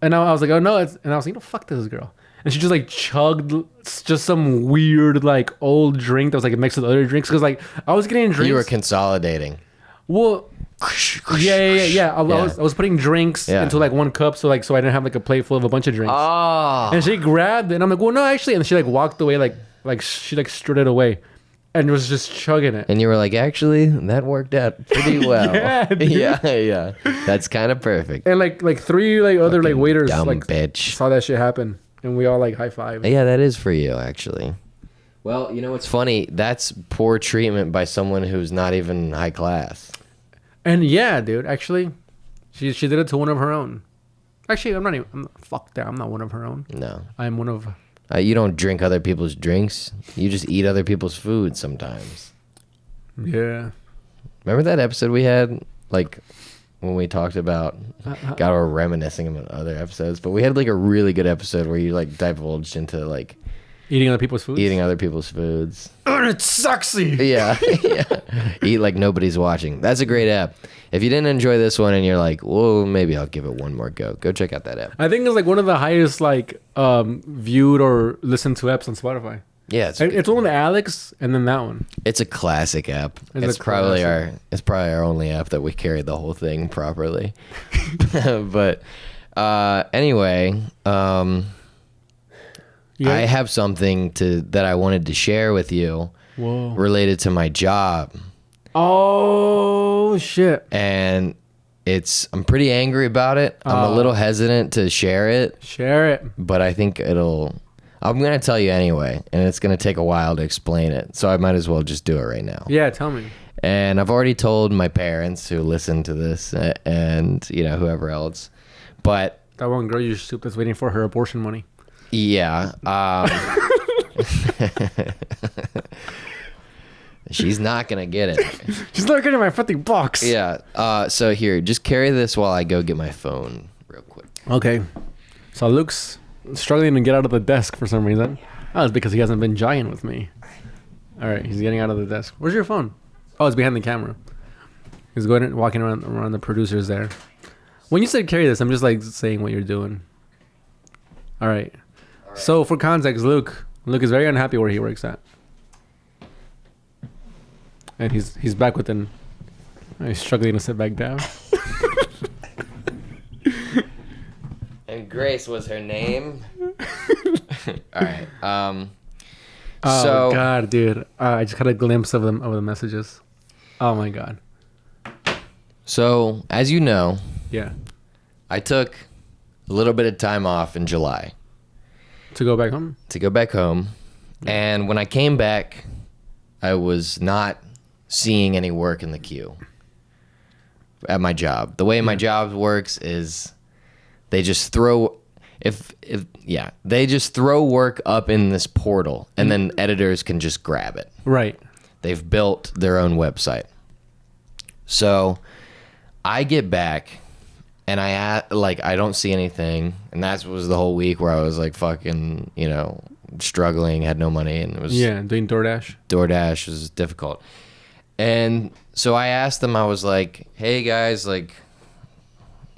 and I was like, "Oh no!" And I was like, "No, fuck this girl." And she just like chugged just some weird like old drink that was like mixed with other drinks, because like I was getting drinks. You were consolidating. Well, Yeah. I was putting drinks Yeah. into like one cup, so I didn't have like a plate full of a bunch of drinks. Oh. And she grabbed it, and I'm like, well, no, actually, and she like walked away, like she like strode it away, and was just chugging it. And you were like, actually, that worked out pretty well. Yeah, dude. yeah. That's kind of perfect. And like three like other like Fucking waiters dumb like bitch. saw that shit happen, and we all like high five. Yeah, that is for you, actually. Well, you know what's funny? That's poor treatment by someone who's not even high class. And yeah, dude, actually, she did it to one of her own. Actually, fuck that. I'm not one of her own. No. I'm one of. You don't drink other people's drinks. You just eat other people's food sometimes. Yeah. Remember that episode we had? Like, when we talked about... God, we're reminiscing about other episodes. But we had, like, a really good episode where you, like, divulged into, like... Eating other people's food. Eating other people's foods. Oh, it's sexy. Yeah. Eat like nobody's watching. That's a great app. If you didn't enjoy this one and you're like, well, maybe I'll give it one more go check out that app. I think it's like one of the highest like viewed or listened to apps on Spotify. Yeah, It's one with Alex and then that one. it's a classic app. It's It's a probably classic. our only app that we carried the whole thing properly. But anyway, Yeah. I have something that I wanted to share with you Whoa. related to my job. Oh shit. And I'm pretty angry about it. I'm a little hesitant to share it, Share it. but I think I'm going to tell you anyway, and it's going to take a while to explain it. So I might as well just do it right now. Yeah, tell me. And I've already told my parents who listen to this and, whoever else. But That one girl you soup that's waiting for her abortion money. yeah, she's not going to get it. She's not getting my fucking box. Yeah. So here, just carry this while I go get my phone real quick. Okay. So Luke's struggling to get out of the desk for some reason. Oh, it's because he hasn't been giant with me. All right, he's getting out of the desk. Where's your phone? Oh, it's behind the camera. He's walking around the producers there. When you said carry this, I'm just like saying what you're doing. All right. So for context, Luke is very unhappy where he works at, and he's back within. He's struggling to sit back down. And Grace was her name. All right. Oh So God, dude! I just got a glimpse of them of the messages. Oh my God. So as you know, Yeah. I took a little bit of time off in July To go back home. to go back home, and when I came back, I was not seeing any work in the queue at my job. The way my job works is they just throw they just throw work up in this portal, and then editors can just grab it. Right. They've built their own website. So I get back and I don't see anything, and that was the whole week where I was like fucking, struggling, had no money, and it was Doing DoorDash. DoorDash was difficult. And so I asked them, I was like, hey guys, like,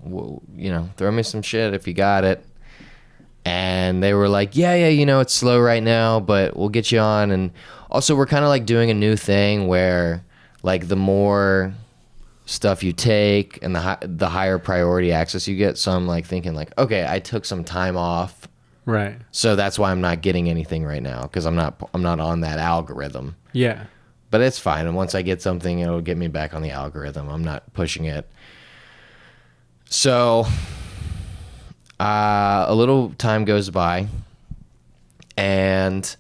throw me some shit if you got it. And they were like, yeah, it's slow right now, but we'll get you on. And also we're kind of like doing a new thing where like the more stuff you take and the higher priority access you get. So I'm like thinking like, okay, I took some time off. Right. So that's why I'm not getting anything right now, because I'm not on that algorithm. Yeah. But it's fine. And once I get something, it'll get me back on the algorithm. I'm not pushing it. So a little time goes by and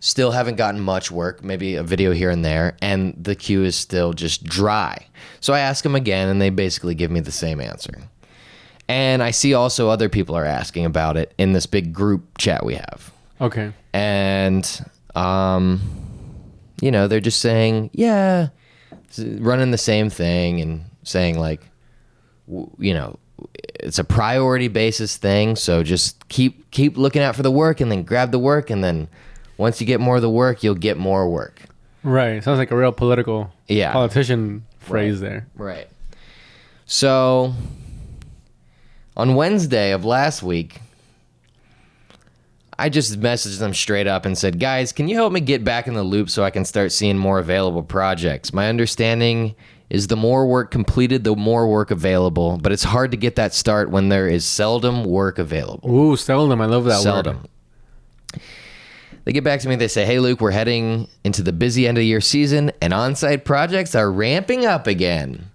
still haven't gotten much work, maybe a video here and there, and the queue is still just dry. So I ask them again, and they basically give me the same answer. And I see also other people are asking about it in this big group chat we have. Okay. And, they're just saying, yeah, running the same thing and saying like, it's a priority basis thing. So just keep looking out for the work and then grab the work. And then once you get more of the work, you'll get more work. Right. Sounds like a real politician phrase there. Right. So on Wednesday of last week, I just messaged them straight up and said, guys, can you help me get back in the loop so I can start seeing more available projects? My understanding is the more work completed, the more work available. But it's hard to get that start when there is seldom work available. Ooh, seldom. I love that Seldom. word. They get back to me. They say, "Hey, Luke, we're heading into the busy end of year season, and on-site projects are ramping up again."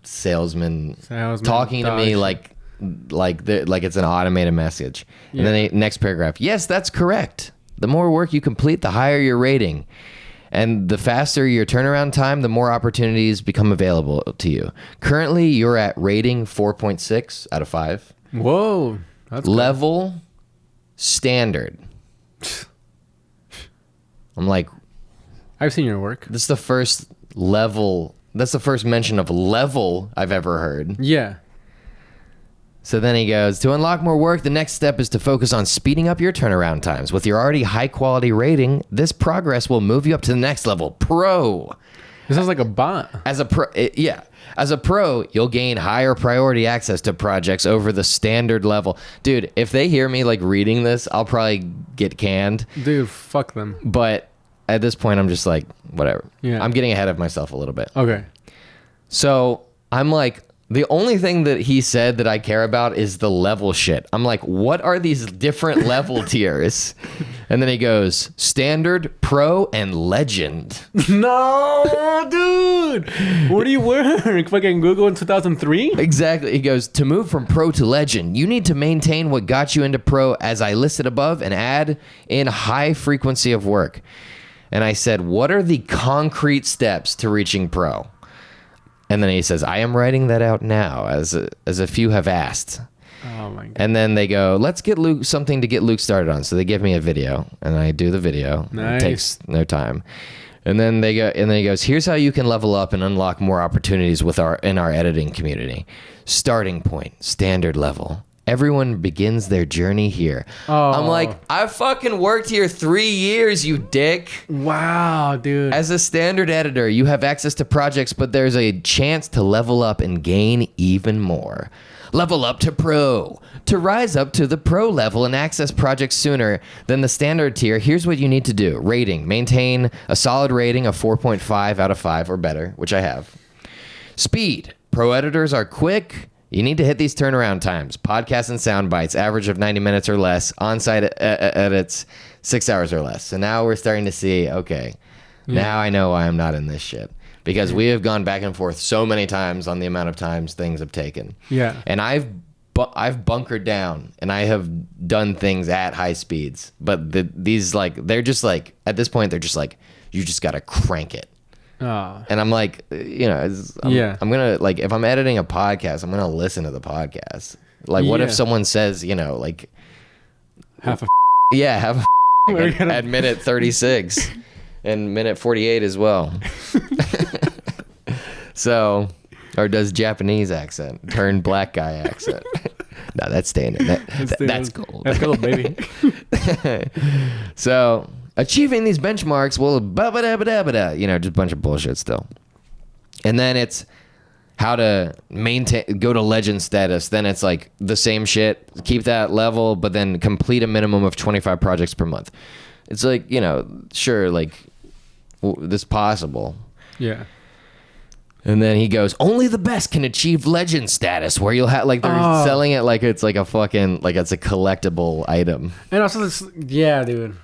Salesman talking to me like it's an automated message. And then next paragraph. "Yes, that's correct. The more work you complete, the higher your rating. And the faster your turnaround time, the more opportunities become available to you. Currently, you're at rating 4.6 out of 5. Whoa. That's good. Level standard." I'm like, I've seen your work. this is the first level. That's the first mention of level I've ever heard. Yeah. So then he goes, "To unlock more work, the next step is to focus on speeding up your turnaround times. With your already high quality rating, this progress will move you up to the next level, Pro. This sounds like a bot. As a pro, as a pro, you'll gain higher priority access to projects over the standard level." Dude, if they hear me like reading this, I'll probably get canned. Dude, fuck them. But at this point, I'm just like, whatever. Yeah. I'm getting ahead of myself a little bit. Okay. So I'm like, the only thing that he said that I care about is the level shit. I'm like, what are these different level tiers? And then he goes, standard, pro, and legend. No, dude. Where do you work? Fucking Google in 2003? Exactly. He goes, "To move from pro to legend, you need to maintain what got you into pro as I listed above and add in high frequency of work." And I said, "What are the concrete steps to reaching pro?" And then he says, "I am writing that out now, as a few have asked." Oh my god. And then they go, "Let's get Luke something to get Luke started on." So they give me a video, and I do the video. Nice. It takes no time. And then they go, and then he goes, "Here's how you can level up and unlock more opportunities in our editing community. Starting point, standard level. Everyone begins their journey here." Oh. I'm like, I fucking worked here 3 years, you dick. Wow, dude. As a standard editor, you have access to projects, but there's a chance to level up and gain even more. Level up to pro. To rise up to the pro level and access projects sooner than the standard tier, here's what you need to do. Rating. Maintain a solid rating of 4.5 out of 5 or better, which I have. Speed. Pro editors are quick. You need to hit these turnaround times. Podcasts and sound bites, average of 90 minutes or less. On-site edits, 6 hours or less. So now we're starting to see, okay, now I know why I'm not in this shit. Because we have gone back and forth so many times on the amount of times things have taken. Yeah. And I've bunkered down and I have done things at high speeds. But these, like, they're just like, at this point, they're just like, you just got to crank it. Oh. And I'm like, you know, I'm going to, like, if I'm editing a podcast, I'm going to listen to the podcast. Like, what if Yeah. someone says, you know, like, Half a yeah, have a We're gonna- at minute 36 and minute 48 as well. So, or does Japanese accent turn black guy accent? No, that's standard. That's gold. That's gold, baby. So, achieving these benchmarks will you know, just a bunch of bullshit still. And then it's how to go to legend status. Then it's like the same shit, keep that level, but then complete a minimum of 25 projects per month. It's like, you know, sure, like this possible. Yeah. And then he goes, "Only the best can achieve legend status," where you'll have, like, they're selling it like it's like a fucking, like it's a collectible item. And also this, yeah, dude.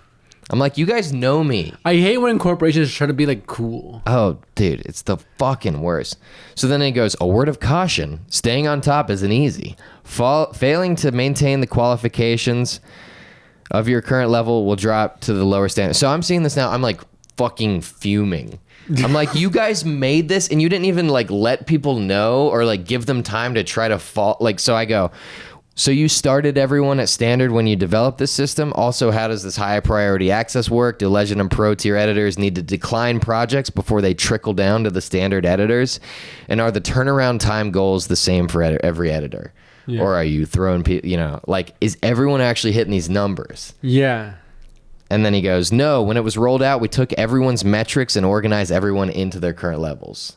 I'm like, you guys know me. I hate when corporations try to be like cool. Oh, dude, it's the fucking worst. So then he goes, "A word of caution. Staying on top isn't easy. Failing to maintain the qualifications of your current level will drop to the lower standard." So I'm seeing this now. I'm like fucking fuming. I'm like, you guys made this and you didn't even like let people know or like give them time to try to fall. Like, so I go, so you started everyone at standard when you developed this system. Also, how does this high priority access work? Do legend and pro tier editors need to decline projects before they trickle down to the standard editors? And are the turnaround time goals the same for every editor? Yeah. Or are you throwing people, you know, like, is everyone actually hitting these numbers? Yeah. And then he goes, "No, when it was rolled out, we took everyone's metrics and organized everyone into their current levels."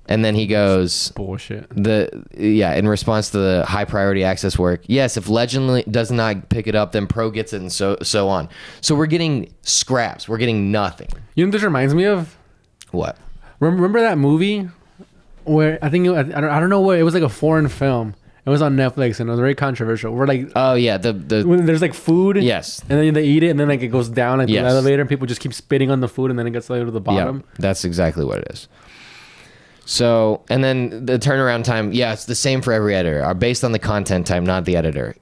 And then he goes, Bullshit. in response to the high priority access work, "Yes, if Legend does not pick it up, then Pro gets it," and so on. So we're getting scraps. We're getting nothing. You know what this reminds me of? What? Remember that movie where I think I don't know what it was, like a foreign film. It was on Netflix and it was very controversial. Where like Oh yeah, the when there's like food, yes, and then they eat it and then like it goes down like Yes. the elevator and people just keep spitting on the food and then it gets like to the bottom. yeah, that's exactly what it is. So, and then the turnaround time, yeah, it's the same for every editor, are based on the content type, not the editor.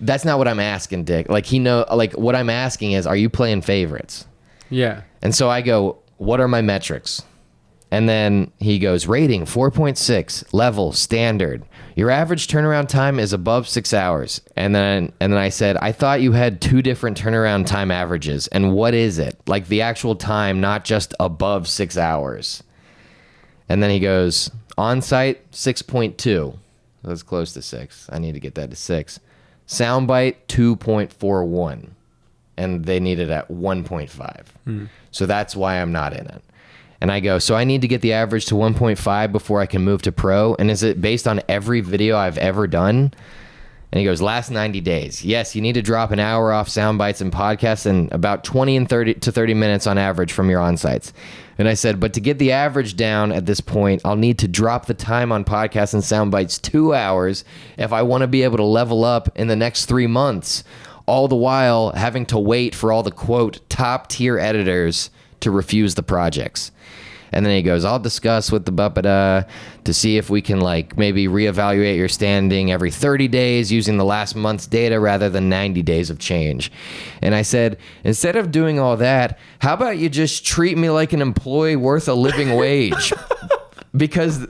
That's not what I'm asking, Dick. Like like what I'm asking is, are you playing favorites? Yeah. And so I go, what are my metrics? And then he goes, rating 4.6, level, standard. Your average turnaround time is above 6 hours. And then I said, I thought you had 2 different turnaround time averages. And what is it? Like the actual time, not just above 6 hours. And then he goes, on-site 6.2. That's close to 6. I need to get that to 6. Soundbite 2.41. And they need it at 1.5. So that's why I'm not in it. And I go, so I need to get the average to 1.5 before I can move to pro? And is it based on every video I've ever done? And he goes, last 90 days. Yes, you need to drop an hour off sound bites and podcasts and about 20 and 30 to 30 minutes on average from your on-sites. And I said, but to get the average down at this point, I'll need to drop the time on podcasts and sound bites 2 hours if I want to be able to level up in the next 3 months, all the while having to wait for all the, quote, top-tier editors to refuse the projects. And then he goes, I'll discuss with the Buppada to see if we can like maybe reevaluate your standing every 30 days using the last month's data rather than 90 days of change. And I said, instead of doing all that, how about you just treat me like an employee worth a living wage? Because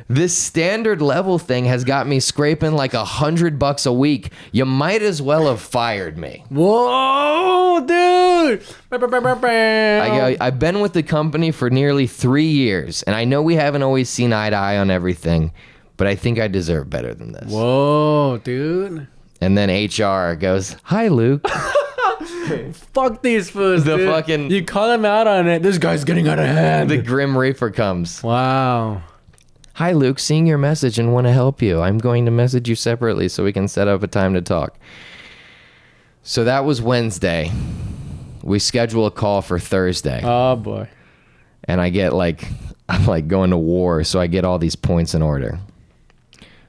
this standard level thing has got me scraping like $100 a week. You might as well have fired me. Whoa, dude! I've been with the company for nearly 3 years, and I know we haven't always seen eye to eye on everything, but I think I deserve better than this. Whoa, dude! And then HR goes, "Hi, Luke." Fuck these fools. The dude. fucking- You call him out on it. This guy's getting out of hand. The Grim Reaper comes. Wow. "Hi, Luke. Seeing your message and want to help you. I'm going to message you separately so we can set up a time to talk." So that was Wednesday. We schedule a call for Thursday. Oh boy. And I get like, I'm like going to war, so I get all these points in order.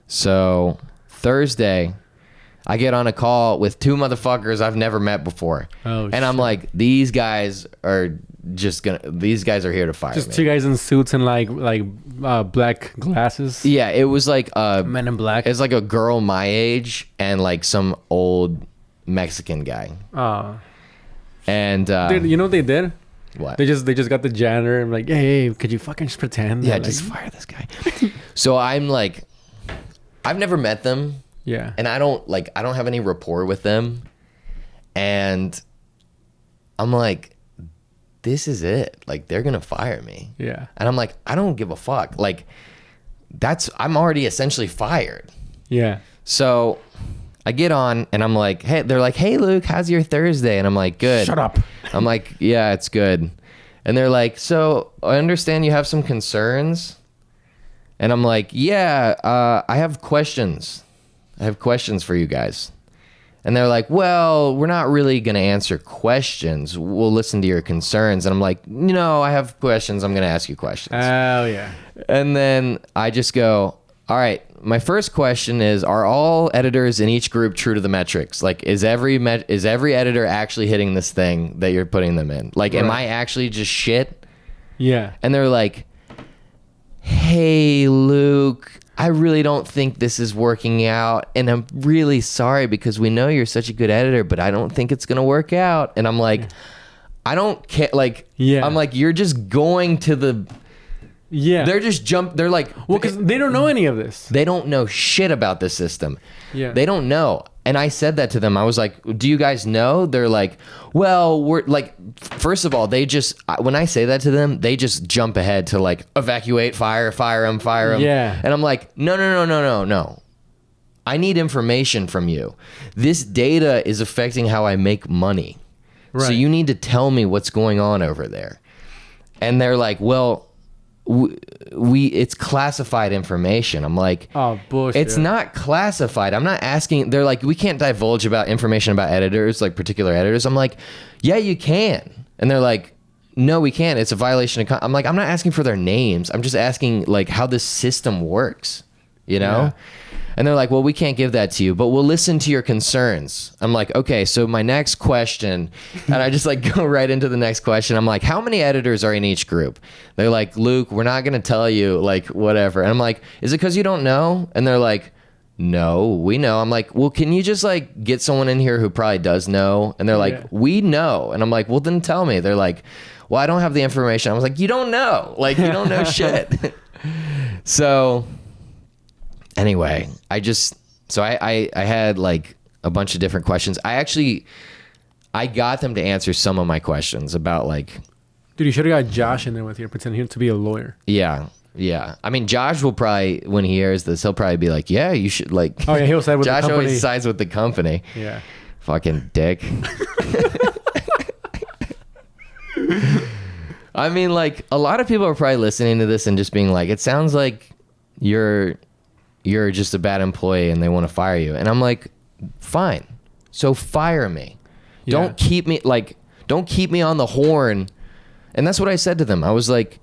So Thursday, I get on a call with 2 motherfuckers I've never met before. Oh, and I'm shit. like, these guys are here to fire Just me. 2 guys in suits and like black glasses. Yeah, it was like Men in black. it's like a girl my age and like some old Mexican guy. Oh. And Dude, you know what they did? what? They just got the janitor and like, hey, could you fucking just pretend? Yeah, that, just like, fire this guy. So I'm like, I've never met them. yeah. And I don't have any rapport with them. And I'm like, this is it. Like, they're going to fire me. Yeah. And I'm like, I don't give a fuck. Like, I'm already essentially fired. Yeah. So I get on and I'm like, hey, they're like, hey, Luke, how's your Thursday? And I'm like, good. Shut up. I'm like, yeah, it's good. And they're like, so I understand you have some concerns. And I'm like, yeah, I have questions. I have questions for you guys. And they're like, well, we're not really going to answer questions. We'll listen to your concerns. And I'm like, no, I have questions. I'm going to ask you questions. Oh yeah. And then I just go, all right, my first question is, are all editors in each group true to the metrics? Like, is every editor actually hitting this thing that you're putting them in? Like, am Right. I actually just shit? Yeah. And they're like, hey, Luke, I really don't think this is working out. And I'm really sorry because we know you're such a good editor, but I don't think it's going to work out. And I'm like, I don't care. Like, Yeah. I'm like, you're just going to the, Yeah. they're like, well, because they don't know any of this. they don't know shit about the system. Yeah. They don't know. And I said that to them. I was like, do you guys know? They're like, well, we're like, first of all, when I say that to them, they just jump ahead to like evacuate, fire them. Yeah. And I'm like, no. I need information from you. This data is affecting how I make money. So Right. you need to tell me what's going on over there. And they're like, well, it's classified information. I'm like, Oh bullshit. it's not classified. I'm not asking. They're like, we can't divulge about information about editors, like particular editors. I'm like, yeah, you can. And they're like, no, we can't. It's a violation of I'm like, I'm not asking for their names. I'm just asking like how this system works, you know? Yeah. And they're like, well, we can't give that to you, but we'll listen to your concerns. I'm like, okay, so my next question, and I just like go right into the next question. I'm like, how many editors are in each group? They're like, Luke, we're not going to tell you, like, whatever. And I'm like, is it because you don't know? And they're like, no, we know. I'm like, well, can you just like get someone in here who probably does know? And they're like, Yeah. we know. And I'm like, well, then tell me. They're like, well, I don't have the information. I was like, you don't know. Like, you don't know shit. So anyway, I had like a bunch of different questions. I got them to answer some of my questions about like, Dude, you should have got Josh in there with you, pretending to be a lawyer. yeah. I mean, Josh will probably, when he hears this, he'll probably be like, yeah, you should like, Oh yeah, he'll side with Josh the company. always sides with the company. Yeah. Fucking dick. I mean, like, a lot of people are probably listening to this and just being like, it sounds like you're just a bad employee and they want to fire you. And I'm like, fine. So fire me. Yeah. Don't keep me on the horn. And that's what I said to them. I was like,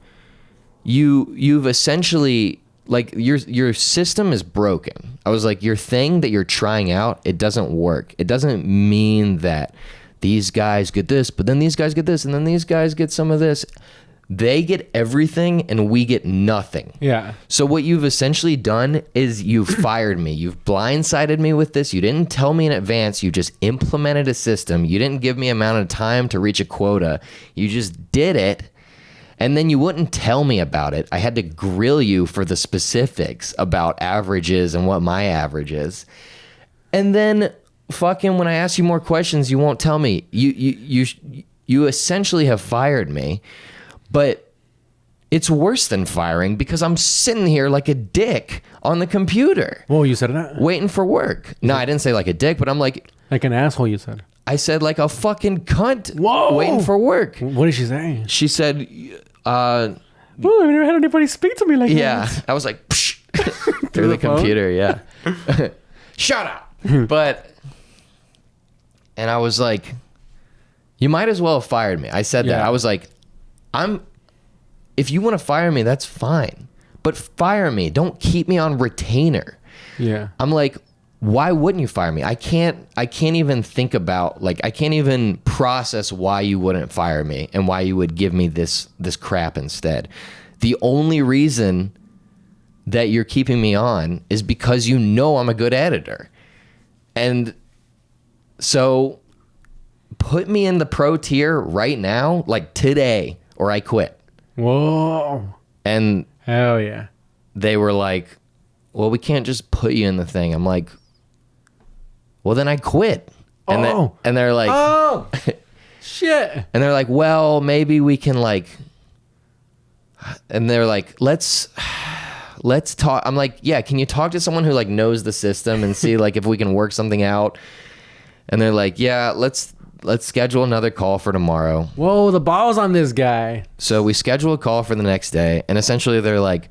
you've essentially, like, your system is broken. I was like, your thing that you're trying out, it doesn't work. It doesn't mean that these guys get this, but then these guys get this, and then these guys get some of this. They get everything and we get nothing. Yeah. So what you've essentially done is you've fired me. You've blindsided me with this. You didn't tell me in advance. You just implemented a system. You didn't give me amount of time to reach a quota. You just did it. And then you wouldn't tell me about it. I had to grill you for the specifics about averages and what my average is. And then fucking when I ask you more questions, you won't tell me. You essentially have fired me. But it's worse than firing because I'm sitting here like a dick on the computer Whoa, you said that? waiting for work. No, I didn't say like a dick, but I'm like, Like an asshole, you said. I said like a fucking cunt Whoa. waiting for work. What did she say? She said, Oh, I've never had anybody speak to me like yeah. that. I was like, psh, through the the phone? computer, yeah. Shut up. But, and I was like, you might as well have fired me. I said that. Yeah. I was like, if you want to fire me, that's fine. But fire me. Don't keep me on retainer. Yeah. I'm like, why wouldn't you fire me? I can't even think about, like, I can't even process why you wouldn't fire me and why you would give me this crap instead. The only reason that you're keeping me on is because you know I'm a good editor. And so put me in the pro tier right now, like today, or I quit. Whoa. And Hell yeah. they were like, well, we can't just put you in the thing. I'm like, well, then I quit. And, Oh. and they're like, Oh. Shit. and they're like, well, maybe we can like, and they're like, let's talk. I'm like, yeah, can you talk to someone who like knows the system and see like if we can work something out? And they're like, yeah, let's schedule another call for tomorrow. Whoa, the ball's on this guy. So we schedule a call for the next day, and essentially they're like,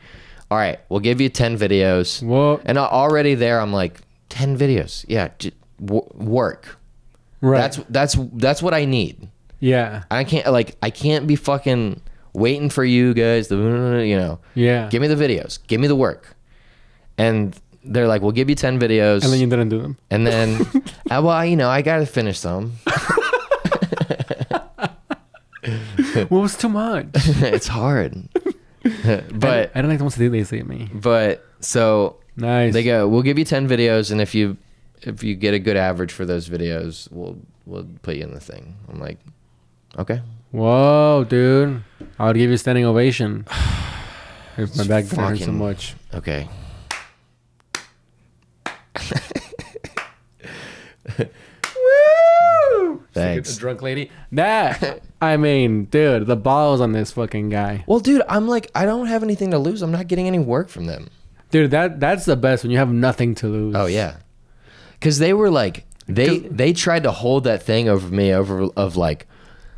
all right, we'll give you 10 videos. Whoa. And already there, I'm like, 10 videos. Yeah, work. Right. That's what I need. Yeah. I can't be fucking waiting for you guys to, you know. Yeah. Give me the videos. Give me the work. And they're like, we'll give you 10 videos. And then you didn't do them. And then, well, you know, I got to finish some. What was too much? It's hard. But I don't like the ones that they say at me. But so Nice. they go, we'll give you 10 videos, and if you get a good average for those videos, we'll put you in the thing. I'm like, okay. Whoa, dude. I would give you a standing ovation. If my back didn't hurt so fucking- much. Okay. Woo! Thanks. A drunk lady. That. I mean, dude, the balls on this fucking guy. Well, dude, I'm like, I don't have anything to lose. I'm not getting any work from them. Dude, that's the best when you have nothing to lose. Oh yeah, because they were like, they tried to hold that thing over me of like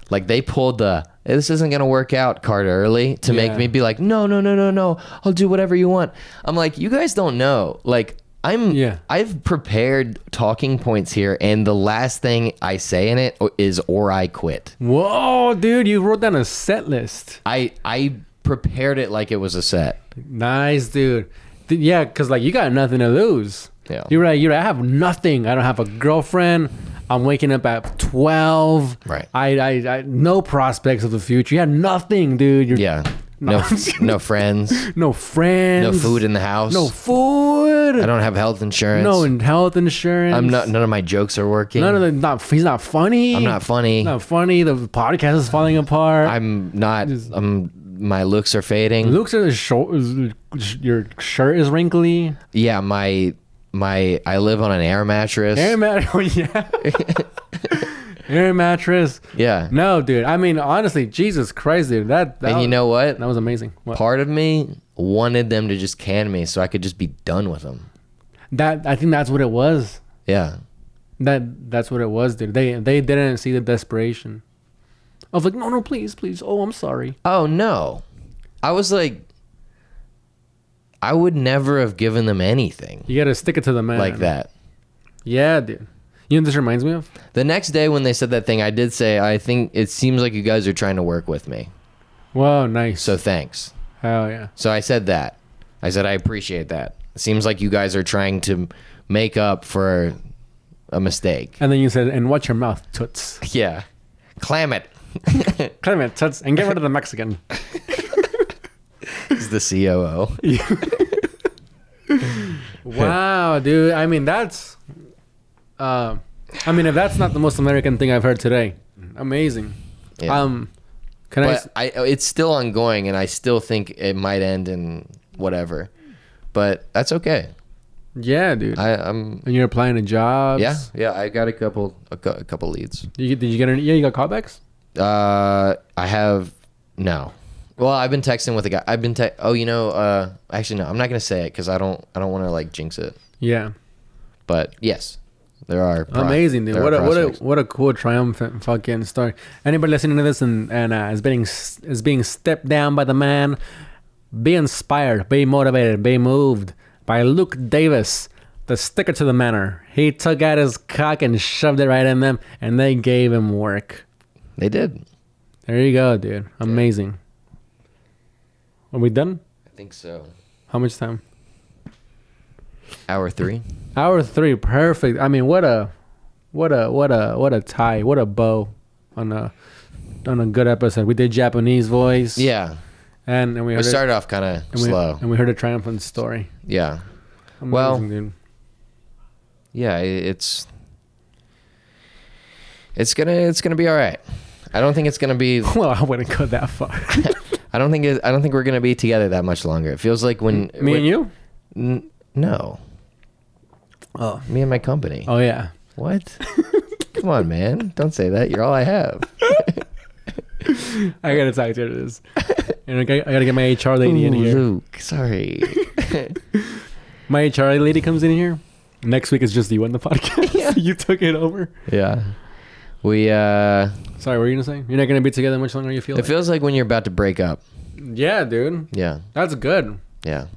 they pulled the this isn't gonna work out card early to make Yeah. me be like, no, I'll do whatever you want. I'm like, you guys don't know. Like, I've prepared talking points here, and the last thing I say in it is "or I quit." Whoa, dude, you wrote down a set list. I prepared it like it was a set. Nice, dude. Yeah, because like you got nothing to lose. Yeah. You're right. I have nothing. I don't have a girlfriend. I'm waking up at 12. Right. I no prospects of the future. You had nothing, dude. Yeah. No friends. No friends. No food in the house. No food. I don't have health insurance. No health insurance. None of my jokes are working. None of the. He's not funny. I'm not funny. Not funny. The podcast is falling apart. I'm not. My looks are fading. Looks are short. Your shirt is wrinkly. Yeah, I live on an air mattress. Air mattress. Oh, yeah. Air mattress. Yeah. No, dude. I mean, honestly, Jesus Christ, dude. And you know what? That was amazing. What? Part of me wanted them to just can me so I could just be done with them. I think that's what it was. Yeah. That's what it was, dude. They didn't see the desperation. I was like, no, please. Oh, I'm sorry. Oh, no. I was like, I would never have given them anything You gotta stick it to the man. like that. Yeah, dude. You know what this reminds me of? The next day when they said that thing, I did say, I think it seems like you guys are trying to work with me. Whoa, nice. So thanks. Hell yeah. So I said that. I said, I appreciate that. It seems like you guys are trying to make up for a mistake. And then you said, and watch your mouth, toots. Yeah. Clam it. Clam it, toots, and get rid of the Mexican. He's the COO. Wow, dude. I mean, that's... if that's not the most American thing I've heard today, amazing. Yeah. But it's still ongoing, and I still think it might end in whatever. But that's okay. Yeah, dude. I'm. And you're applying to jobs. Yeah. I got a couple leads. Did you get any? Yeah, you got callbacks. I have no. Well, I've been texting with a guy. Actually, no. I'm not gonna say it because I don't want to like jinx it. Yeah. But yes, there are. Amazing, dude. there are prospects. What a cool triumphant fucking story. Anybody listening to this and is being stepped down by the man, be inspired, be motivated, be moved by Luke Davis, the sticker to the manor. He took out his cock and shoved it right in them, and they gave him work. They did. There you go, dude. Amazing. Are we done? I think so. How much time? Hour 3. Hour 3, perfect. I mean, what a tie, what a bow on a good episode. We did Japanese voice. Yeah. And we heard started off kind of slow. And we heard a triumphant story. Yeah. Amazing, Well, dude. Yeah, it's gonna be all right. I don't think it's gonna be. Well, I wouldn't go that far. I don't think we're gonna be together that much longer. It feels like when Me and you? No. Oh. Me and my company. Oh yeah. What? Come on, man! Don't say that. You're all I have. I gotta talk to you this. And I gotta get my HR lady in here. Luke, sorry. My HR lady comes in here. Next week is just you on the podcast. Yeah. You took it over. Yeah. We Sorry, what were you gonna say? You're not gonna be together much longer. You feel? It feels like when you're about to break up. Yeah, dude. Yeah. That's good. Yeah.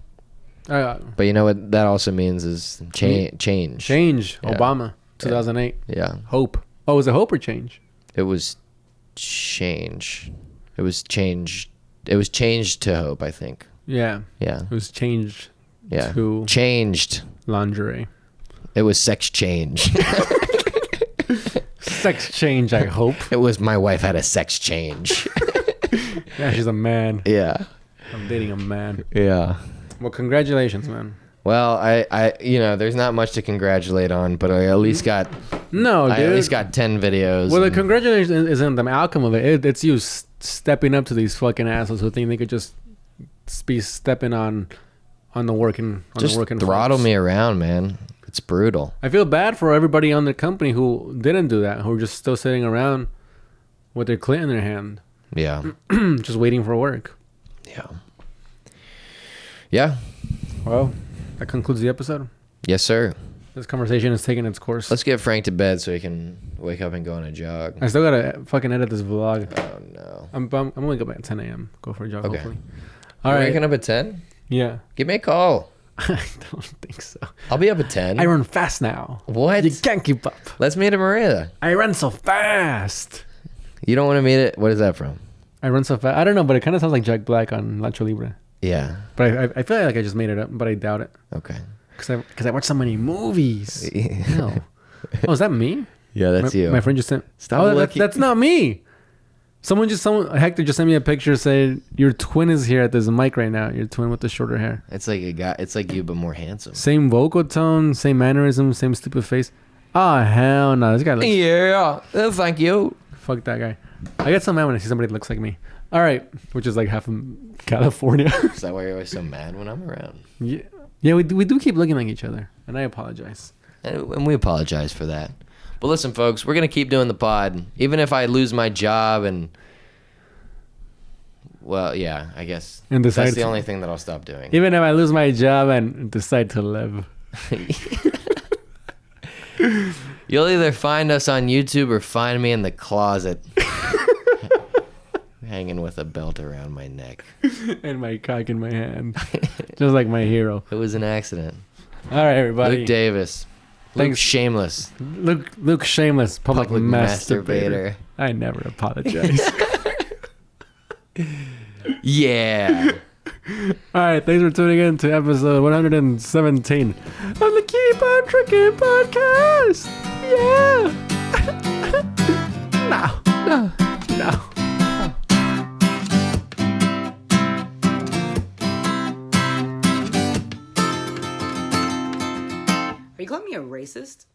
But you know what that also means is change. Change. Yeah. Obama. 2008. Yeah. Hope. Oh, was it hope or change? It was change. It was change. It was changed to hope, I think. Yeah. Yeah. It was changed Yeah. to Changed. lingerie. It was sex change. Sex change, I hope. It was my wife had a sex change. Yeah, she's a man. Yeah. I'm dating a man. Yeah. Well, congratulations, man. Well, I there's not much to congratulate on, but I at least got No, dude. I at least got 10 videos. Well, the and- congratulations isn't the outcome of it. It's you stepping up to these fucking assholes who think they could just be stepping on the working just throttle folks. me around, man. It's brutal. I feel bad for everybody on the company who didn't do that, who are just still sitting around with their clit in their hand, Yeah. just waiting for work. Yeah. Yeah. Well, that concludes the episode. Yes, sir. This conversation is taking its course. Let's get Frank to bed so he can wake up and go on a jog. I still gotta fucking edit this vlog. Oh no. I'm gonna wake up at 10 a.m. Go for a jog. Okay. Hopefully. All All right. right. Waking up at 10? Yeah. Give me a call. I don't think so. I'll be up at 10. I run fast now. What? You can't keep up. Let's meet at Maria. I run so fast. You don't want to meet it? What is that from? I run so fast. I don't know, but it kind of sounds like Jack Black on Nacho Libre. Yeah. But I feel like I just made it up, but I doubt it. Okay. Because I watch so many movies. No. Oh, is that me? Yeah, that's you. My friend just sent. Stop Oh, looking. that's not me. Hector just sent me a picture. Said your twin is here at this mic right now. Your twin with the shorter hair. It's like a guy. It's like you, but more handsome. Same vocal tone, same mannerism, same stupid face. Oh hell no! This guy looks. Yeah. Thank you. Fuck that guy. I get so mad when I see somebody that looks like me. All right, which is like half of California. Is that why you're always so mad when I'm around? Yeah, we do keep looking like each other, and I apologize. And we apologize for that. But listen, folks, we're going to keep doing the pod. Even if I lose my job and... Well, yeah, I guess. And decide that's the to- only thing that I'll stop doing. Even if I lose my job and decide to live. You'll either find us on YouTube or find me in the closet. Hanging with a belt around my neck. And my cock in my hand. Just like my hero. It was an accident. All right, everybody. Luke Davis. Luke Thanks. Shameless. Luke Shameless, public masturbator. masturbator. I never apologize. Yeah. All right, thanks for tuning in to episode 117 of the Keep on Tricking podcast. Yeah. No. Are you calling me a racist?